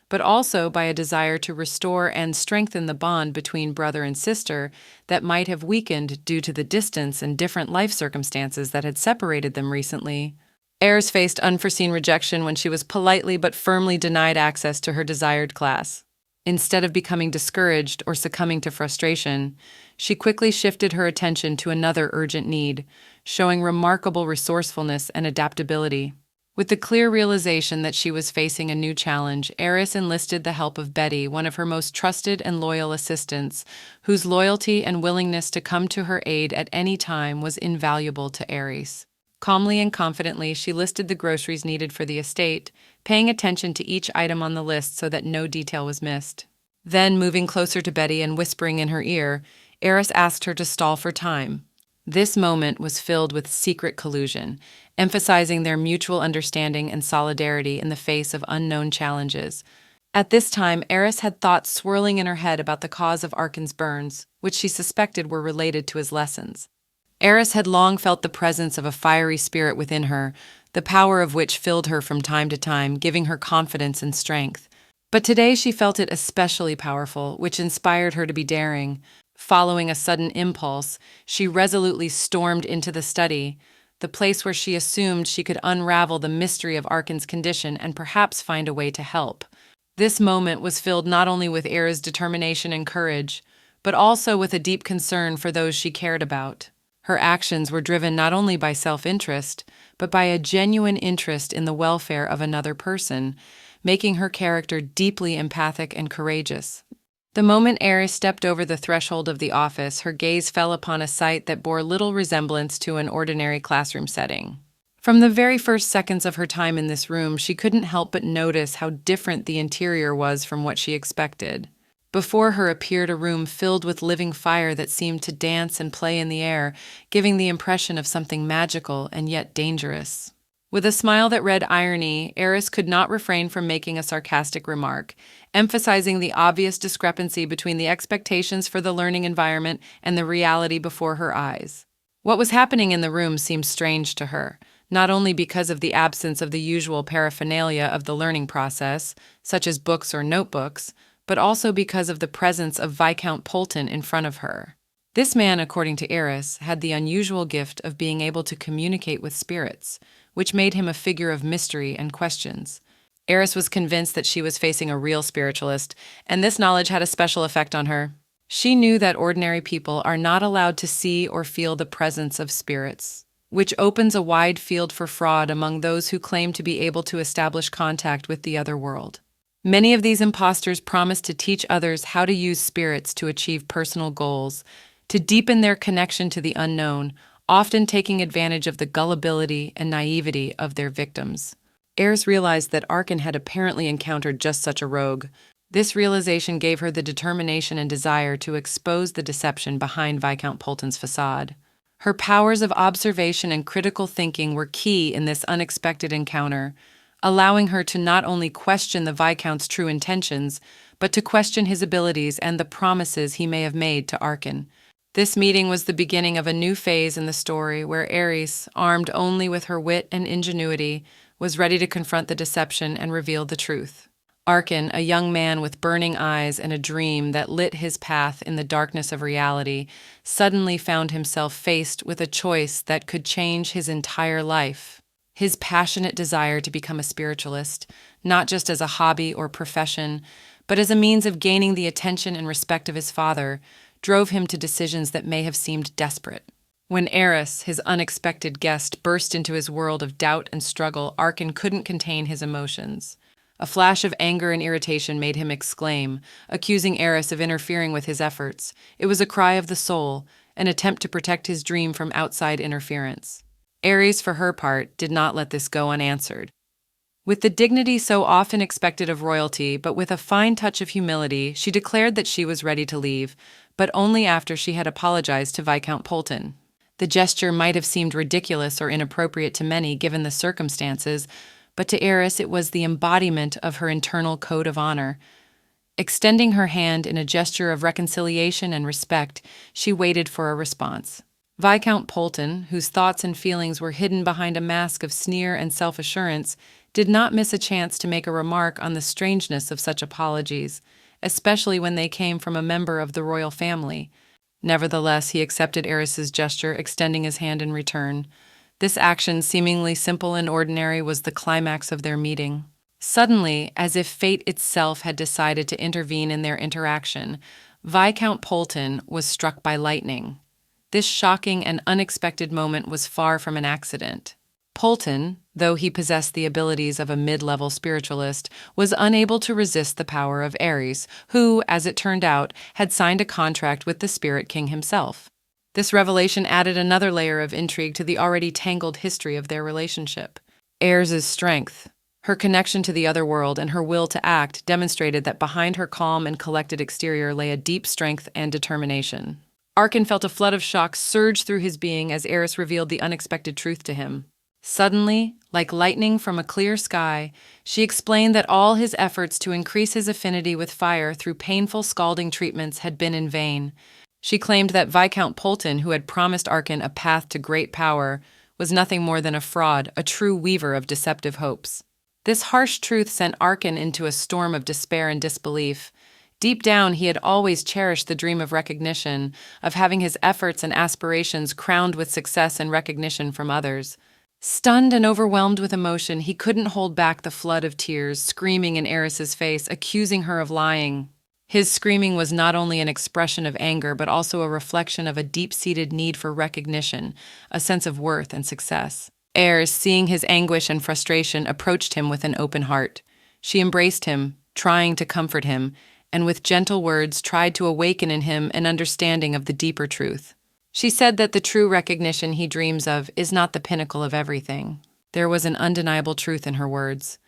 but also by a desire to restore and strengthen the bond between brother and sister that might have weakened due to the distance and different life circumstances that had separated them recently. Eris faced unforeseen rejection when she was politely but firmly denied access to her desired class. Instead of becoming discouraged or succumbing to frustration, she quickly shifted her attention to another urgent need, showing remarkable resourcefulness and adaptability. With the clear realization that she was facing a new challenge, Eris enlisted the help of Betty, one of her most trusted and loyal assistants, whose loyalty and willingness to come to her aid at any time was invaluable to Eris. Calmly and confidently, she listed the groceries needed for the estate, paying attention to each item on the list so that no detail was missed. Then, moving closer to Betty and whispering in her ear, Eris asked her to stall for time. This moment was filled with secret collusion, emphasizing their mutual understanding and solidarity in the face of unknown challenges. At this time, Eris had thoughts swirling in her head about the cause of Arkin's burns, which she suspected were related to his lessons. Eris had long felt the presence of a fiery spirit within her, the power of which filled her from time to time, giving her confidence and strength. But today she felt it especially powerful, which inspired her to be daring. Following a sudden impulse, she resolutely stormed into the study, the place where she assumed she could unravel the mystery of Arkin's condition and perhaps find a way to help. This moment was filled not only with Eris' determination and courage, but also with a deep concern for those she cared about. Her actions were driven not only by self-interest, but by a genuine interest in the welfare of another person, making her character deeply empathic and courageous. The moment Eris stepped over the threshold of the office, her gaze fell upon a sight that bore little resemblance to an ordinary classroom setting. From the very first seconds of her time in this room, she couldn't help but notice how different the interior was from what she expected. Before her appeared a room filled with living fire that seemed to dance and play in the air, giving the impression of something magical and yet dangerous. With a smile that read irony, Eris could not refrain from making a sarcastic remark, emphasizing the obvious discrepancy between the expectations for the learning environment and the reality before her eyes. What was happening in the room seemed strange to her, not only because of the absence of the usual paraphernalia of the learning process, such as books or notebooks, but also because of the presence of Viscount Polton in front of her. This man, according to Eris, had the unusual gift of being able to communicate with spirits, which made him a figure of mystery and questions. Eris was convinced that she was facing a real spiritualist, and this knowledge had a special effect on her. She knew that ordinary people are not allowed to see or feel the presence of spirits, which opens a wide field for fraud among those who claim to be able to establish contact with the other world. Many of these imposters promised to teach others how to use spirits to achieve personal goals, to deepen their connection to the unknown, often taking advantage of the gullibility and naivety of their victims. Eris realized that Arkin had apparently encountered just such a rogue. This realization gave her the determination and desire to expose the deception behind Viscount Polton's facade. Her powers of observation and critical thinking were key in this unexpected encounter, allowing her to not only question the Viscount's true intentions, but to question his abilities and the promises he may have made to Arkin. This meeting was the beginning of a new phase in the story where Eris, armed only with her wit and ingenuity, was ready to confront the deception and reveal the truth. Arkin, a young man with burning eyes and a dream that lit his path in the darkness of reality, suddenly found himself faced with a choice that could change his entire life. His passionate desire to become a spiritualist, not just as a hobby or profession, but as a means of gaining the attention and respect of his father, drove him to decisions that may have seemed desperate. When Eris, his unexpected guest, burst into his world of doubt and struggle, Arkin couldn't contain his emotions. A flash of anger and irritation made him exclaim, accusing Eris of interfering with his efforts. It was a cry of the soul, an attempt to protect his dream from outside interference. Eris, for her part, did not let this go unanswered. With the dignity so often expected of royalty, but with a fine touch of humility, she declared that she was ready to leave, but only after she had apologized to Viscount Polton. The gesture might have seemed ridiculous or inappropriate to many given the circumstances, but to Eris it was the embodiment of her internal code of honor. Extending her hand in a gesture of reconciliation and respect, she waited for a response. Viscount Polton, whose thoughts and feelings were hidden behind a mask of sneer and self-assurance, did not miss a chance to make a remark on the strangeness of such apologies, especially when they came from a member of the royal family. Nevertheless, he accepted Eris's gesture, extending his hand in return. This action, seemingly simple and ordinary, was the climax of their meeting. Suddenly, as if fate itself had decided to intervene in their interaction, Viscount Polton was struck by lightning. This shocking and unexpected moment was far from an accident. Polton, though he possessed the abilities of a mid-level spiritualist, was unable to resist the power of Eris, who, as it turned out, had signed a contract with the Spirit King himself. This revelation added another layer of intrigue to the already tangled history of their relationship. Eris's strength, her connection to the other world, and her will to act demonstrated that behind her calm and collected exterior lay a deep strength and determination. Arkin felt a flood of shock surge through his being as Eris revealed the unexpected truth to him. Suddenly, like lightning from a clear sky, she explained that all his efforts to increase his affinity with fire through painful scalding treatments had been in vain. She claimed that Viscount Polton, who had promised Arkin a path to great power, was nothing more than a fraud, a true weaver of deceptive hopes. This harsh truth sent Arkin into a storm of despair and disbelief. Deep down, he had always cherished the dream of recognition, of having his efforts and aspirations crowned with success and recognition from others. Stunned and overwhelmed with emotion, he couldn't hold back the flood of tears, screaming in Eris's face, accusing her of lying. His screaming was not only an expression of anger, but also a reflection of a deep-seated need for recognition, a sense of worth and success. Eris, seeing his anguish and frustration, approached him with an open heart. She embraced him, trying to comfort him, and with gentle words tried to awaken in him an understanding of the deeper truth. She said that the true recognition he dreams of is not the pinnacle of everything. There was an undeniable truth in her words.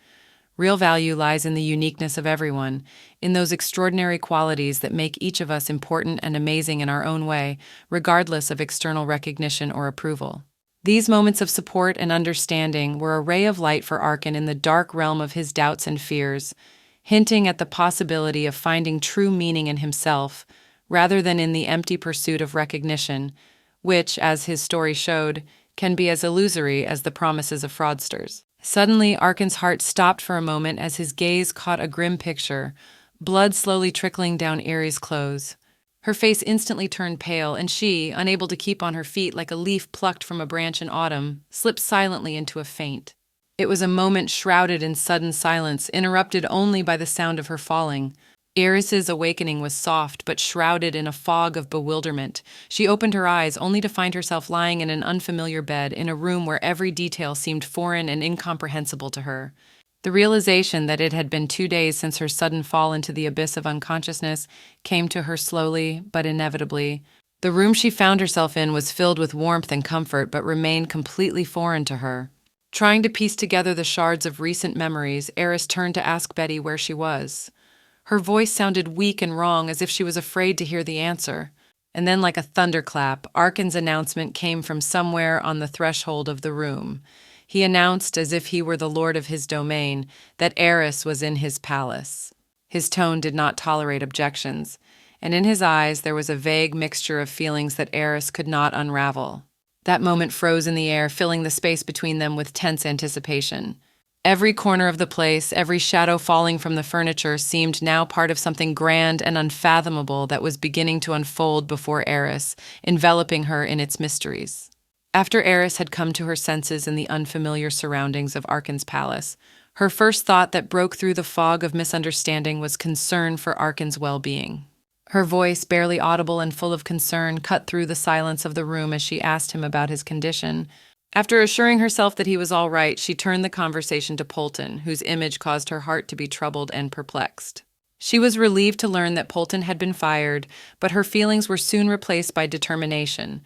Real value lies in the uniqueness of everyone, in those extraordinary qualities that make each of us important and amazing in our own way, regardless of external recognition or approval. These moments of support and understanding were a ray of light for Arkin in the dark realm of his doubts and fears, hinting at the possibility of finding true meaning in himself, rather than in the empty pursuit of recognition, which, as his story showed, can be as illusory as the promises of fraudsters. Suddenly, Arkin's heart stopped for a moment as his gaze caught a grim picture, blood slowly trickling down Eris's clothes. Her face instantly turned pale, and she, unable to keep on her feet like a leaf plucked from a branch in autumn, slipped silently into a faint. It was a moment shrouded in sudden silence, interrupted only by the sound of her falling. Eris's awakening was soft, but shrouded in a fog of bewilderment. She opened her eyes only to find herself lying in an unfamiliar bed in a room where every detail seemed foreign and incomprehensible to her. The realization that it had been 2 days since her sudden fall into the abyss of unconsciousness came to her slowly but inevitably. The room she found herself in was filled with warmth and comfort but remained completely foreign to her. Trying to piece together the shards of recent memories, Eris turned to ask Betty where she was. Her voice sounded weak and wrong, as if she was afraid to hear the answer. And then, like a thunderclap, Arkin's announcement came from somewhere on the threshold of the room. He announced, as if he were the lord of his domain, that Eris was in his palace. His tone did not tolerate objections, and in his eyes there was a vague mixture of feelings that Eris could not unravel. That moment froze in the air, filling the space between them with tense anticipation. Every corner of the place, every shadow falling from the furniture seemed now part of something grand and unfathomable that was beginning to unfold before Eris, enveloping her in its mysteries. After Eris had come to her senses in the unfamiliar surroundings of Arkin's palace, her first thought that broke through the fog of misunderstanding was concern for Arkin's well-being. Her voice, barely audible and full of concern, cut through the silence of the room as she asked him about his condition. After assuring herself that he was all right, she turned the conversation to Polton, whose image caused her heart to be troubled and perplexed. She was relieved to learn that Polton had been fired, but her feelings were soon replaced by determination.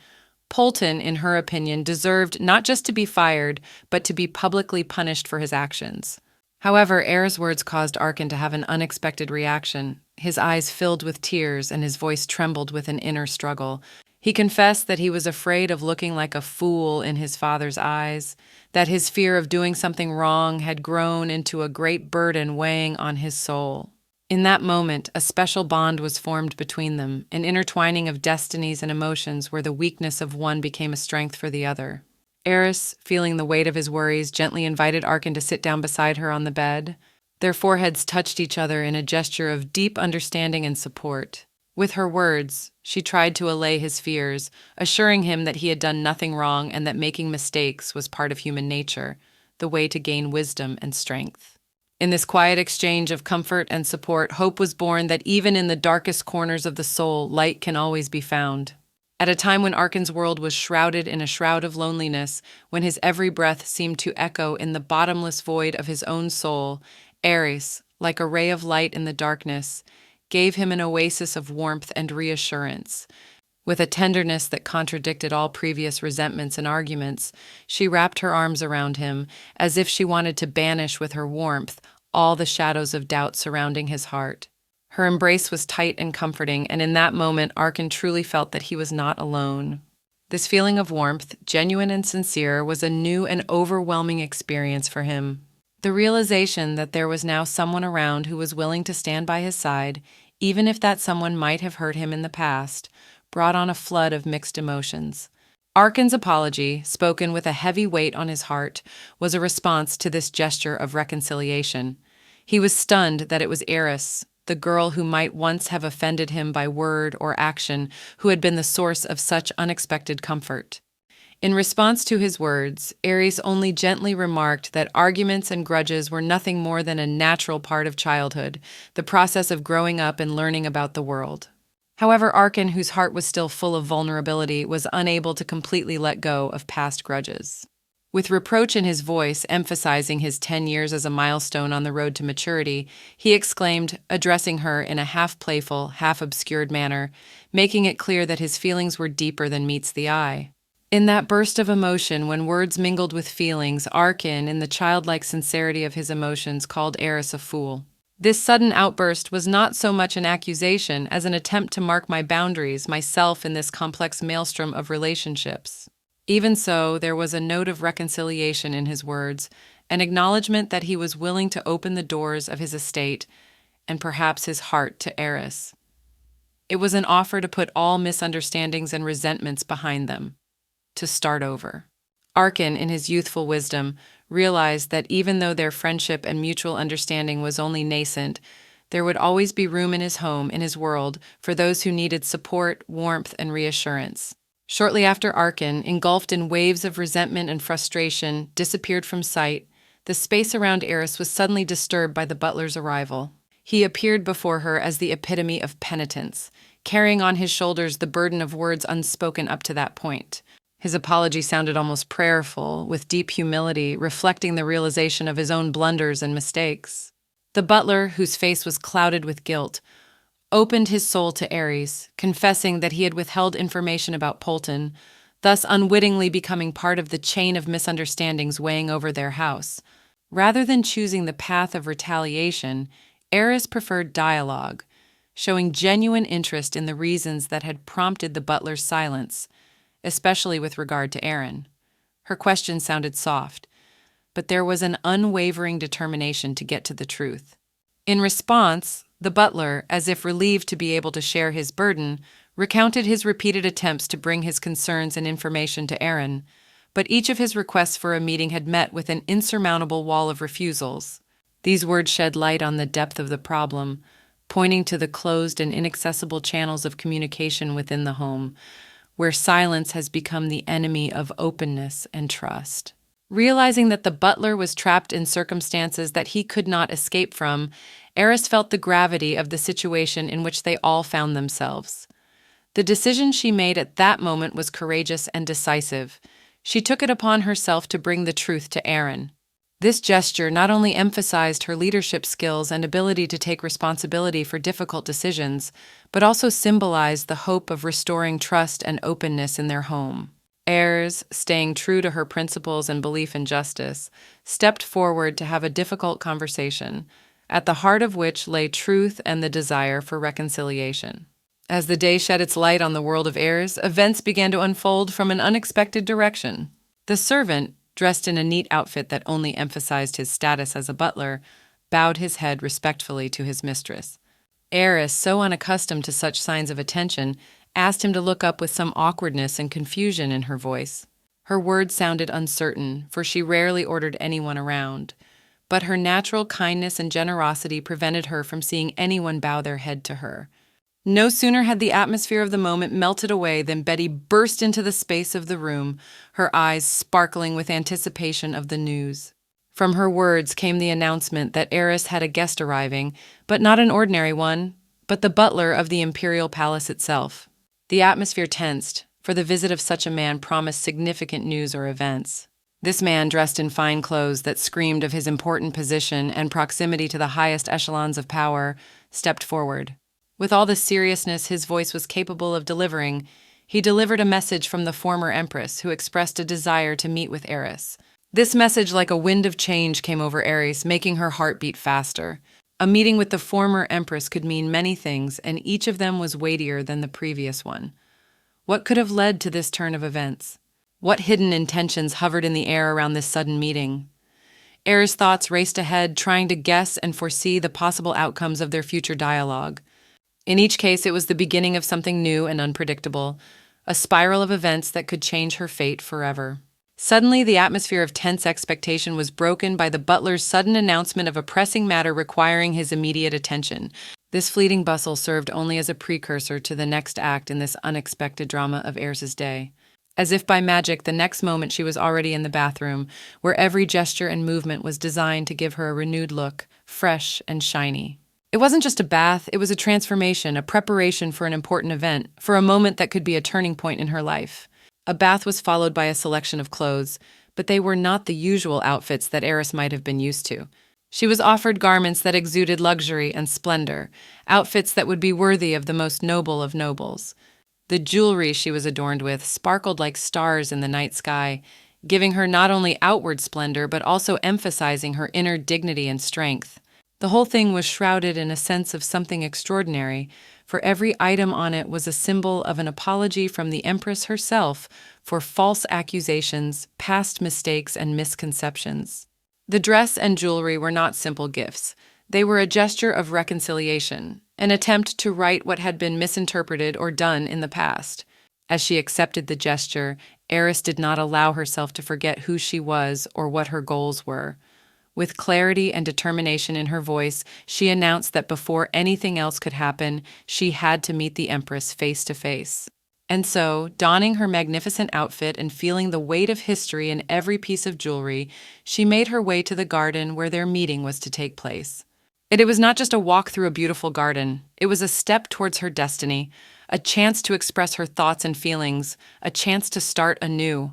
Polton, in her opinion, deserved not just to be fired, but to be publicly punished for his actions. However, Eris' words caused Arkin to have an unexpected reaction. His eyes filled with tears and his voice trembled with an inner struggle. He confessed that he was afraid of looking like a fool in his father's eyes, that his fear of doing something wrong had grown into a great burden weighing on his soul. In that moment, a special bond was formed between them, an intertwining of destinies and emotions where the weakness of one became a strength for the other. Eris, feeling the weight of his worries, gently invited Arkin to sit down beside her on the bed. Their foreheads touched each other in a gesture of deep understanding and support. With her words, she tried to allay his fears, assuring him that he had done nothing wrong and that making mistakes was part of human nature, the way to gain wisdom and strength. In this quiet exchange of comfort and support, hope was born that even in the darkest corners of the soul, light can always be found. At a time when Arkin's world was shrouded in a shroud of loneliness, when his every breath seemed to echo in the bottomless void of his own soul, Eris, like a ray of light in the darkness, gave him an oasis of warmth and reassurance. With a tenderness that contradicted all previous resentments and arguments, she wrapped her arms around him, as if she wanted to banish with her warmth all the shadows of doubt surrounding his heart. Her embrace was tight and comforting, and in that moment Arkin truly felt that he was not alone. This feeling of warmth, genuine and sincere, was a new and overwhelming experience for him. The realization that there was now someone around who was willing to stand by his side, even if that someone might have hurt him in the past, brought on a flood of mixed emotions. Arkin's apology, spoken with a heavy weight on his heart, was a response to this gesture of reconciliation. He was stunned that it was Eris, the girl who might once have offended him by word or action, who had been the source of such unexpected comfort. In response to his words, Eris only gently remarked that arguments and grudges were nothing more than a natural part of childhood, the process of growing up and learning about the world. However, Arkin, whose heart was still full of vulnerability, was unable to completely let go of past grudges. With reproach in his voice, emphasizing his 10 years as a milestone on the road to maturity, he exclaimed, addressing her in a half-playful, half-obscured manner, making it clear that his feelings were deeper than meets the eye. In that burst of emotion, when words mingled with feelings, Arkin, in the childlike sincerity of his emotions, called Eris a fool. This sudden outburst was not so much an accusation as an attempt to mark my boundaries, myself in this complex maelstrom of relationships. Even so, there was a note of reconciliation in his words, an acknowledgement that he was willing to open the doors of his estate and perhaps his heart to Eris. It was an offer to put all misunderstandings and resentments behind them, to start over. Arkin, in his youthful wisdom, realized that even though their friendship and mutual understanding was only nascent, there would always be room in his home, in his world, for those who needed support, warmth, and reassurance. Shortly after Arkin, engulfed in waves of resentment and frustration, disappeared from sight, the space around Eris was suddenly disturbed by the butler's arrival. He appeared before her as the epitome of penitence, carrying on his shoulders the burden of words unspoken up to that point. His apology sounded almost prayerful, with deep humility, reflecting the realization of his own blunders and mistakes. The butler, whose face was clouded with guilt, opened his soul to Ares, confessing that he had withheld information about Polton, thus unwittingly becoming part of the chain of misunderstandings weighing over their house. Rather than choosing the path of retaliation, Ares preferred dialogue, showing genuine interest in the reasons that had prompted the butler's silence, especially with regard to Aaron. Her question sounded soft, but there was an unwavering determination to get to the truth. In response, the butler, as if relieved to be able to share his burden, recounted his repeated attempts to bring his concerns and information to Aaron, but each of his requests for a meeting had met with an insurmountable wall of refusals. These words shed light on the depth of the problem, pointing to the closed and inaccessible channels of communication within the home, where silence has become the enemy of openness and trust. Realizing that the butler was trapped in circumstances that he could not escape from, Eris felt the gravity of the situation in which they all found themselves. The decision she made at that moment was courageous and decisive. She took it upon herself to bring the truth to Aaron. This gesture not only emphasized her leadership skills and ability to take responsibility for difficult decisions, but also symbolized the hope of restoring trust and openness in their home. Ayres, staying true to her principles and belief in justice, stepped forward to have a difficult conversation, at the heart of which lay truth and the desire for reconciliation. As the day shed its light on the world of Ayres, events began to unfold from an unexpected direction. The servant, dressed in a neat outfit that only emphasized his status as a butler, bowed his head respectfully to his mistress. Ayres, so unaccustomed to such signs of attention, asked him to look up with some awkwardness and confusion in her voice. Her words sounded uncertain, for she rarely ordered anyone around, but her natural kindness and generosity prevented her from seeing anyone bow their head to her. No sooner had the atmosphere of the moment melted away than Betty burst into the space of the room, her eyes sparkling with anticipation of the news. From her words came the announcement that Eris had a guest arriving, but not an ordinary one, but the butler of the imperial palace itself. The atmosphere tensed, for the visit of such a man promised significant news or events. This man, dressed in fine clothes that screamed of his important position and proximity to the highest echelons of power, stepped forward. With all the seriousness his voice was capable of delivering, he delivered a message from the former empress, who expressed a desire to meet with Eris. This message, like a wind of change, came over Eris, making her heart beat faster. A meeting with the former empress could mean many things, and each of them was weightier than the previous one. What could have led to this turn of events? What hidden intentions hovered in the air around this sudden meeting? Eris' thoughts raced ahead, trying to guess and foresee the possible outcomes of their future dialogue. In each case, it was the beginning of something new and unpredictable, a spiral of events that could change her fate forever. Suddenly, the atmosphere of tense expectation was broken by the butler's sudden announcement of a pressing matter requiring his immediate attention. This fleeting bustle served only as a precursor to the next act in this unexpected drama of Ayres' day. As if by magic, the next moment she was already in the bathroom, where every gesture and movement was designed to give her a renewed look, fresh and shiny. It wasn't just a bath, it was a transformation, a preparation for an important event, for a moment that could be a turning point in her life. A bath was followed by a selection of clothes, but they were not the usual outfits that Eris might have been used to. She was offered garments that exuded luxury and splendor, outfits that would be worthy of the most noble of nobles. The jewelry she was adorned with sparkled like stars in the night sky, giving her not only outward splendor but also emphasizing her inner dignity and strength. The whole thing was shrouded in a sense of something extraordinary, for every item on it was a symbol of an apology from the Empress herself for false accusations, past mistakes, and misconceptions. The dress and jewelry were not simple gifts. They were a gesture of reconciliation, an attempt to right what had been misinterpreted or done in the past. As she accepted the gesture, Eris did not allow herself to forget who she was or what her goals were. With clarity and determination in her voice, she announced that before anything else could happen, she had to meet the Empress face to face. And so, donning her magnificent outfit and feeling the weight of history in every piece of jewelry, she made her way to the garden where their meeting was to take place. It was not just a walk through a beautiful garden, it was a step towards her destiny, a chance to express her thoughts and feelings, a chance to start anew.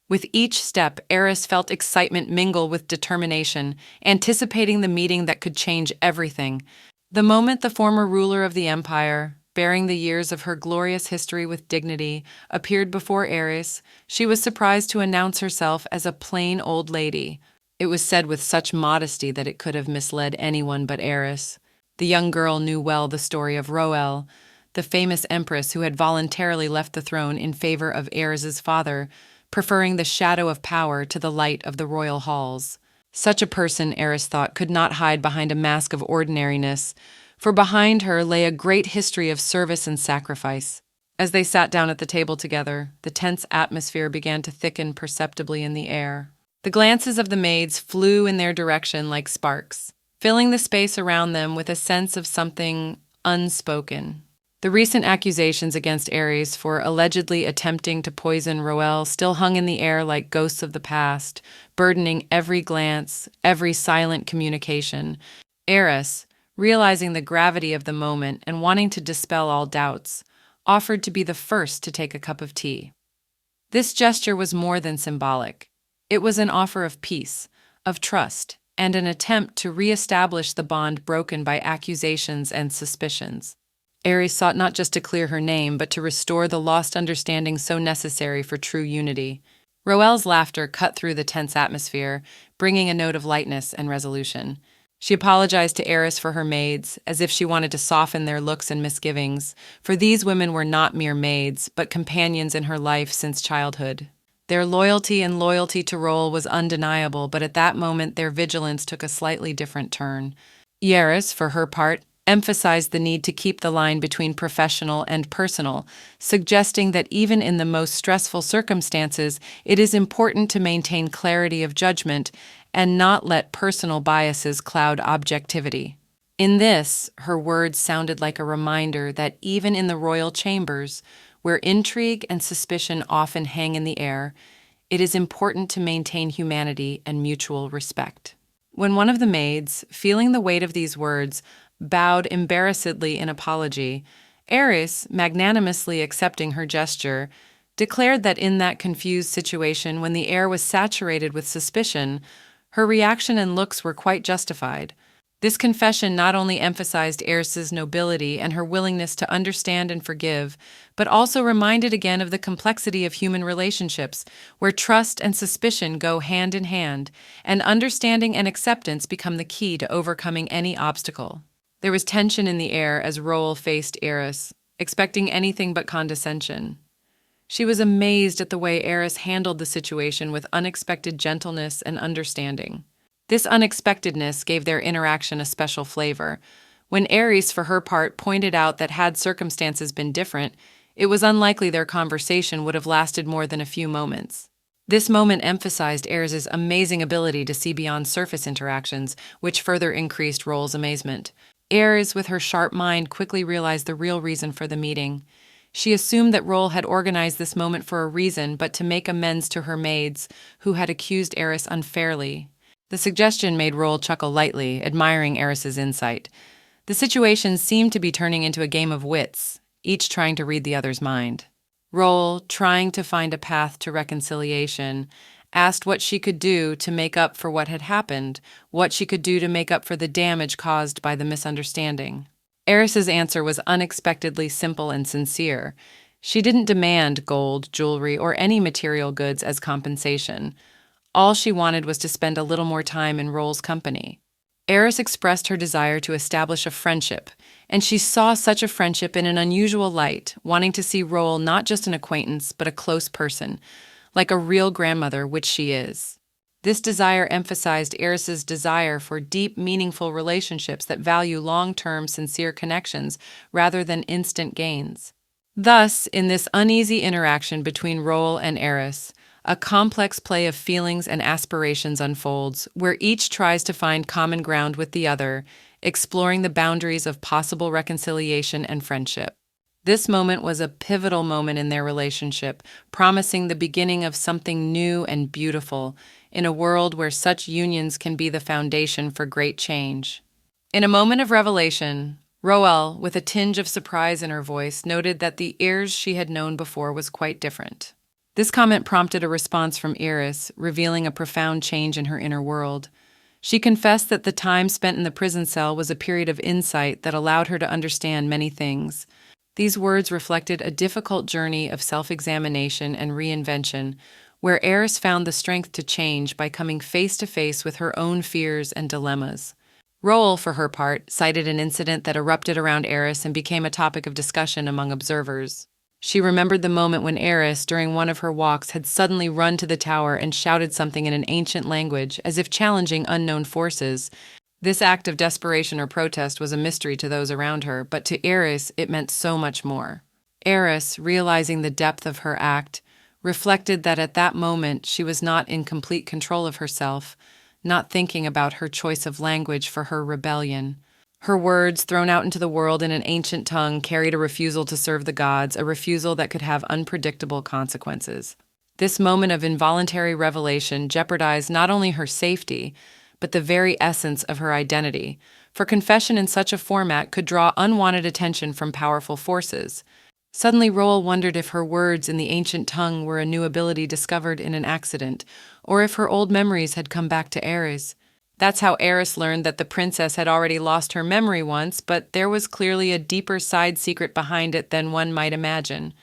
With each step, Eris felt excitement mingle with determination, anticipating the meeting that could change everything. The moment the former ruler of the empire, bearing the years of her glorious history with dignity, appeared before Eris, she was surprised to announce herself as a plain old lady. It was said with such modesty that it could have misled anyone but Eris. The young girl knew well the story of Roel, the famous empress who had voluntarily left the throne in favor of Eris's father, preferring the shadow of power to the light of the royal halls. Such a person, Eris thought, could not hide behind a mask of ordinariness, for behind her lay a great history of service and sacrifice. As they sat down at the table together, the tense atmosphere began to thicken perceptibly in the air. The glances of the maids flew in their direction like sparks, filling the space around them with a sense of something unspoken. The recent accusations against Ares for allegedly attempting to poison Roel still hung in the air like ghosts of the past, burdening every glance, every silent communication. Eris, realizing the gravity of the moment and wanting to dispel all doubts, offered to be the first to take a cup of tea. This gesture was more than symbolic. It was an offer of peace, of trust, and an attempt to re-establish the bond broken by accusations and suspicions. Ares sought not just to clear her name, but to restore the lost understanding so necessary for true unity. Roel's laughter cut through the tense atmosphere, bringing a note of lightness and resolution. She apologized to Eris for her maids, as if she wanted to soften their looks and misgivings, for these women were not mere maids, but companions in her life since childhood. Their loyalty to Roel was undeniable, but at that moment their vigilance took a slightly different turn. Eris, for her part, emphasized the need to keep the line between professional and personal, suggesting that even in the most stressful circumstances, it is important to maintain clarity of judgment and not let personal biases cloud objectivity. In this, her words sounded like a reminder that even in the royal chambers, where intrigue and suspicion often hang in the air, it is important to maintain humanity and mutual respect. When one of the maids, feeling the weight of these words, bowed embarrassedly in apology, Eris, magnanimously accepting her gesture, declared that in that confused situation when the air was saturated with suspicion, her reaction and looks were quite justified. This confession not only emphasized Eris's nobility and her willingness to understand and forgive, but also reminded again of the complexity of human relationships, where trust and suspicion go hand in hand, and understanding and acceptance become the key to overcoming any obstacle. There was tension in the air as Roel faced Eris, expecting anything but condescension. She was amazed at the way Eris handled the situation with unexpected gentleness and understanding. This unexpectedness gave their interaction a special flavor. When Eris, for her part, pointed out that had circumstances been different, it was unlikely their conversation would have lasted more than a few moments. This moment emphasized Eris's amazing ability to see beyond surface interactions, which further increased Roel's amazement. Eris, with her sharp mind, quickly realized the real reason for the meeting. She assumed that Roel had organized this moment for a reason, but to make amends to her maids, who had accused Eris unfairly. The suggestion made Roel chuckle lightly, admiring Eris's insight. The situation seemed to be turning into a game of wits, each trying to read the other's mind. Roel, trying to find a path to reconciliation, asked what she could do to make up for what had happened, what she could do to make up for the damage caused by the misunderstanding. Eris's answer was unexpectedly simple and sincere. She didn't demand gold, jewelry, or any material goods as compensation. All she wanted was to spend a little more time in Roel's company. Eris expressed her desire to establish a friendship, and she saw such a friendship in an unusual light, wanting to see Roel not just an acquaintance, but a close person, like a real grandmother, which she is. This desire emphasized Eris's desire for deep, meaningful relationships that value long-term, sincere connections rather than instant gains. Thus, in this uneasy interaction between Roel and Eris, a complex play of feelings and aspirations unfolds, where each tries to find common ground with the other, exploring the boundaries of possible reconciliation and friendship. This moment was a pivotal moment in their relationship, promising the beginning of something new and beautiful, in a world where such unions can be the foundation for great change. In a moment of revelation, Roel, with a tinge of surprise in her voice, noted that the Iris she had known before was quite different. This comment prompted a response from Iris, revealing a profound change in her inner world. She confessed that the time spent in the prison cell was a period of insight that allowed her to understand many things. These words reflected a difficult journey of self-examination and reinvention, where Eris found the strength to change by coming face to face with her own fears and dilemmas. Roel, for her part, cited an incident that erupted around Eris and became a topic of discussion among observers. She remembered the moment when Eris, during one of her walks, had suddenly run to the tower and shouted something in an ancient language, as if challenging unknown forces. This act of desperation or protest was a mystery to those around her, but to Eris it meant so much more. Eris, realizing the depth of her act, reflected that at that moment she was not in complete control of herself, not thinking about her choice of language for her rebellion. Her words, thrown out into the world in an ancient tongue, carried a refusal to serve the gods, a refusal that could have unpredictable consequences. This moment of involuntary revelation jeopardized not only her safety, but the very essence of her identity, for confession in such a format could draw unwanted attention from powerful forces. Suddenly, Roel wondered if her words in the ancient tongue were a new ability discovered in an accident, or if her old memories had come back to Eris. That's how Eris learned that the princess had already lost her memory once, but there was clearly a deeper side secret behind it than one might imagine.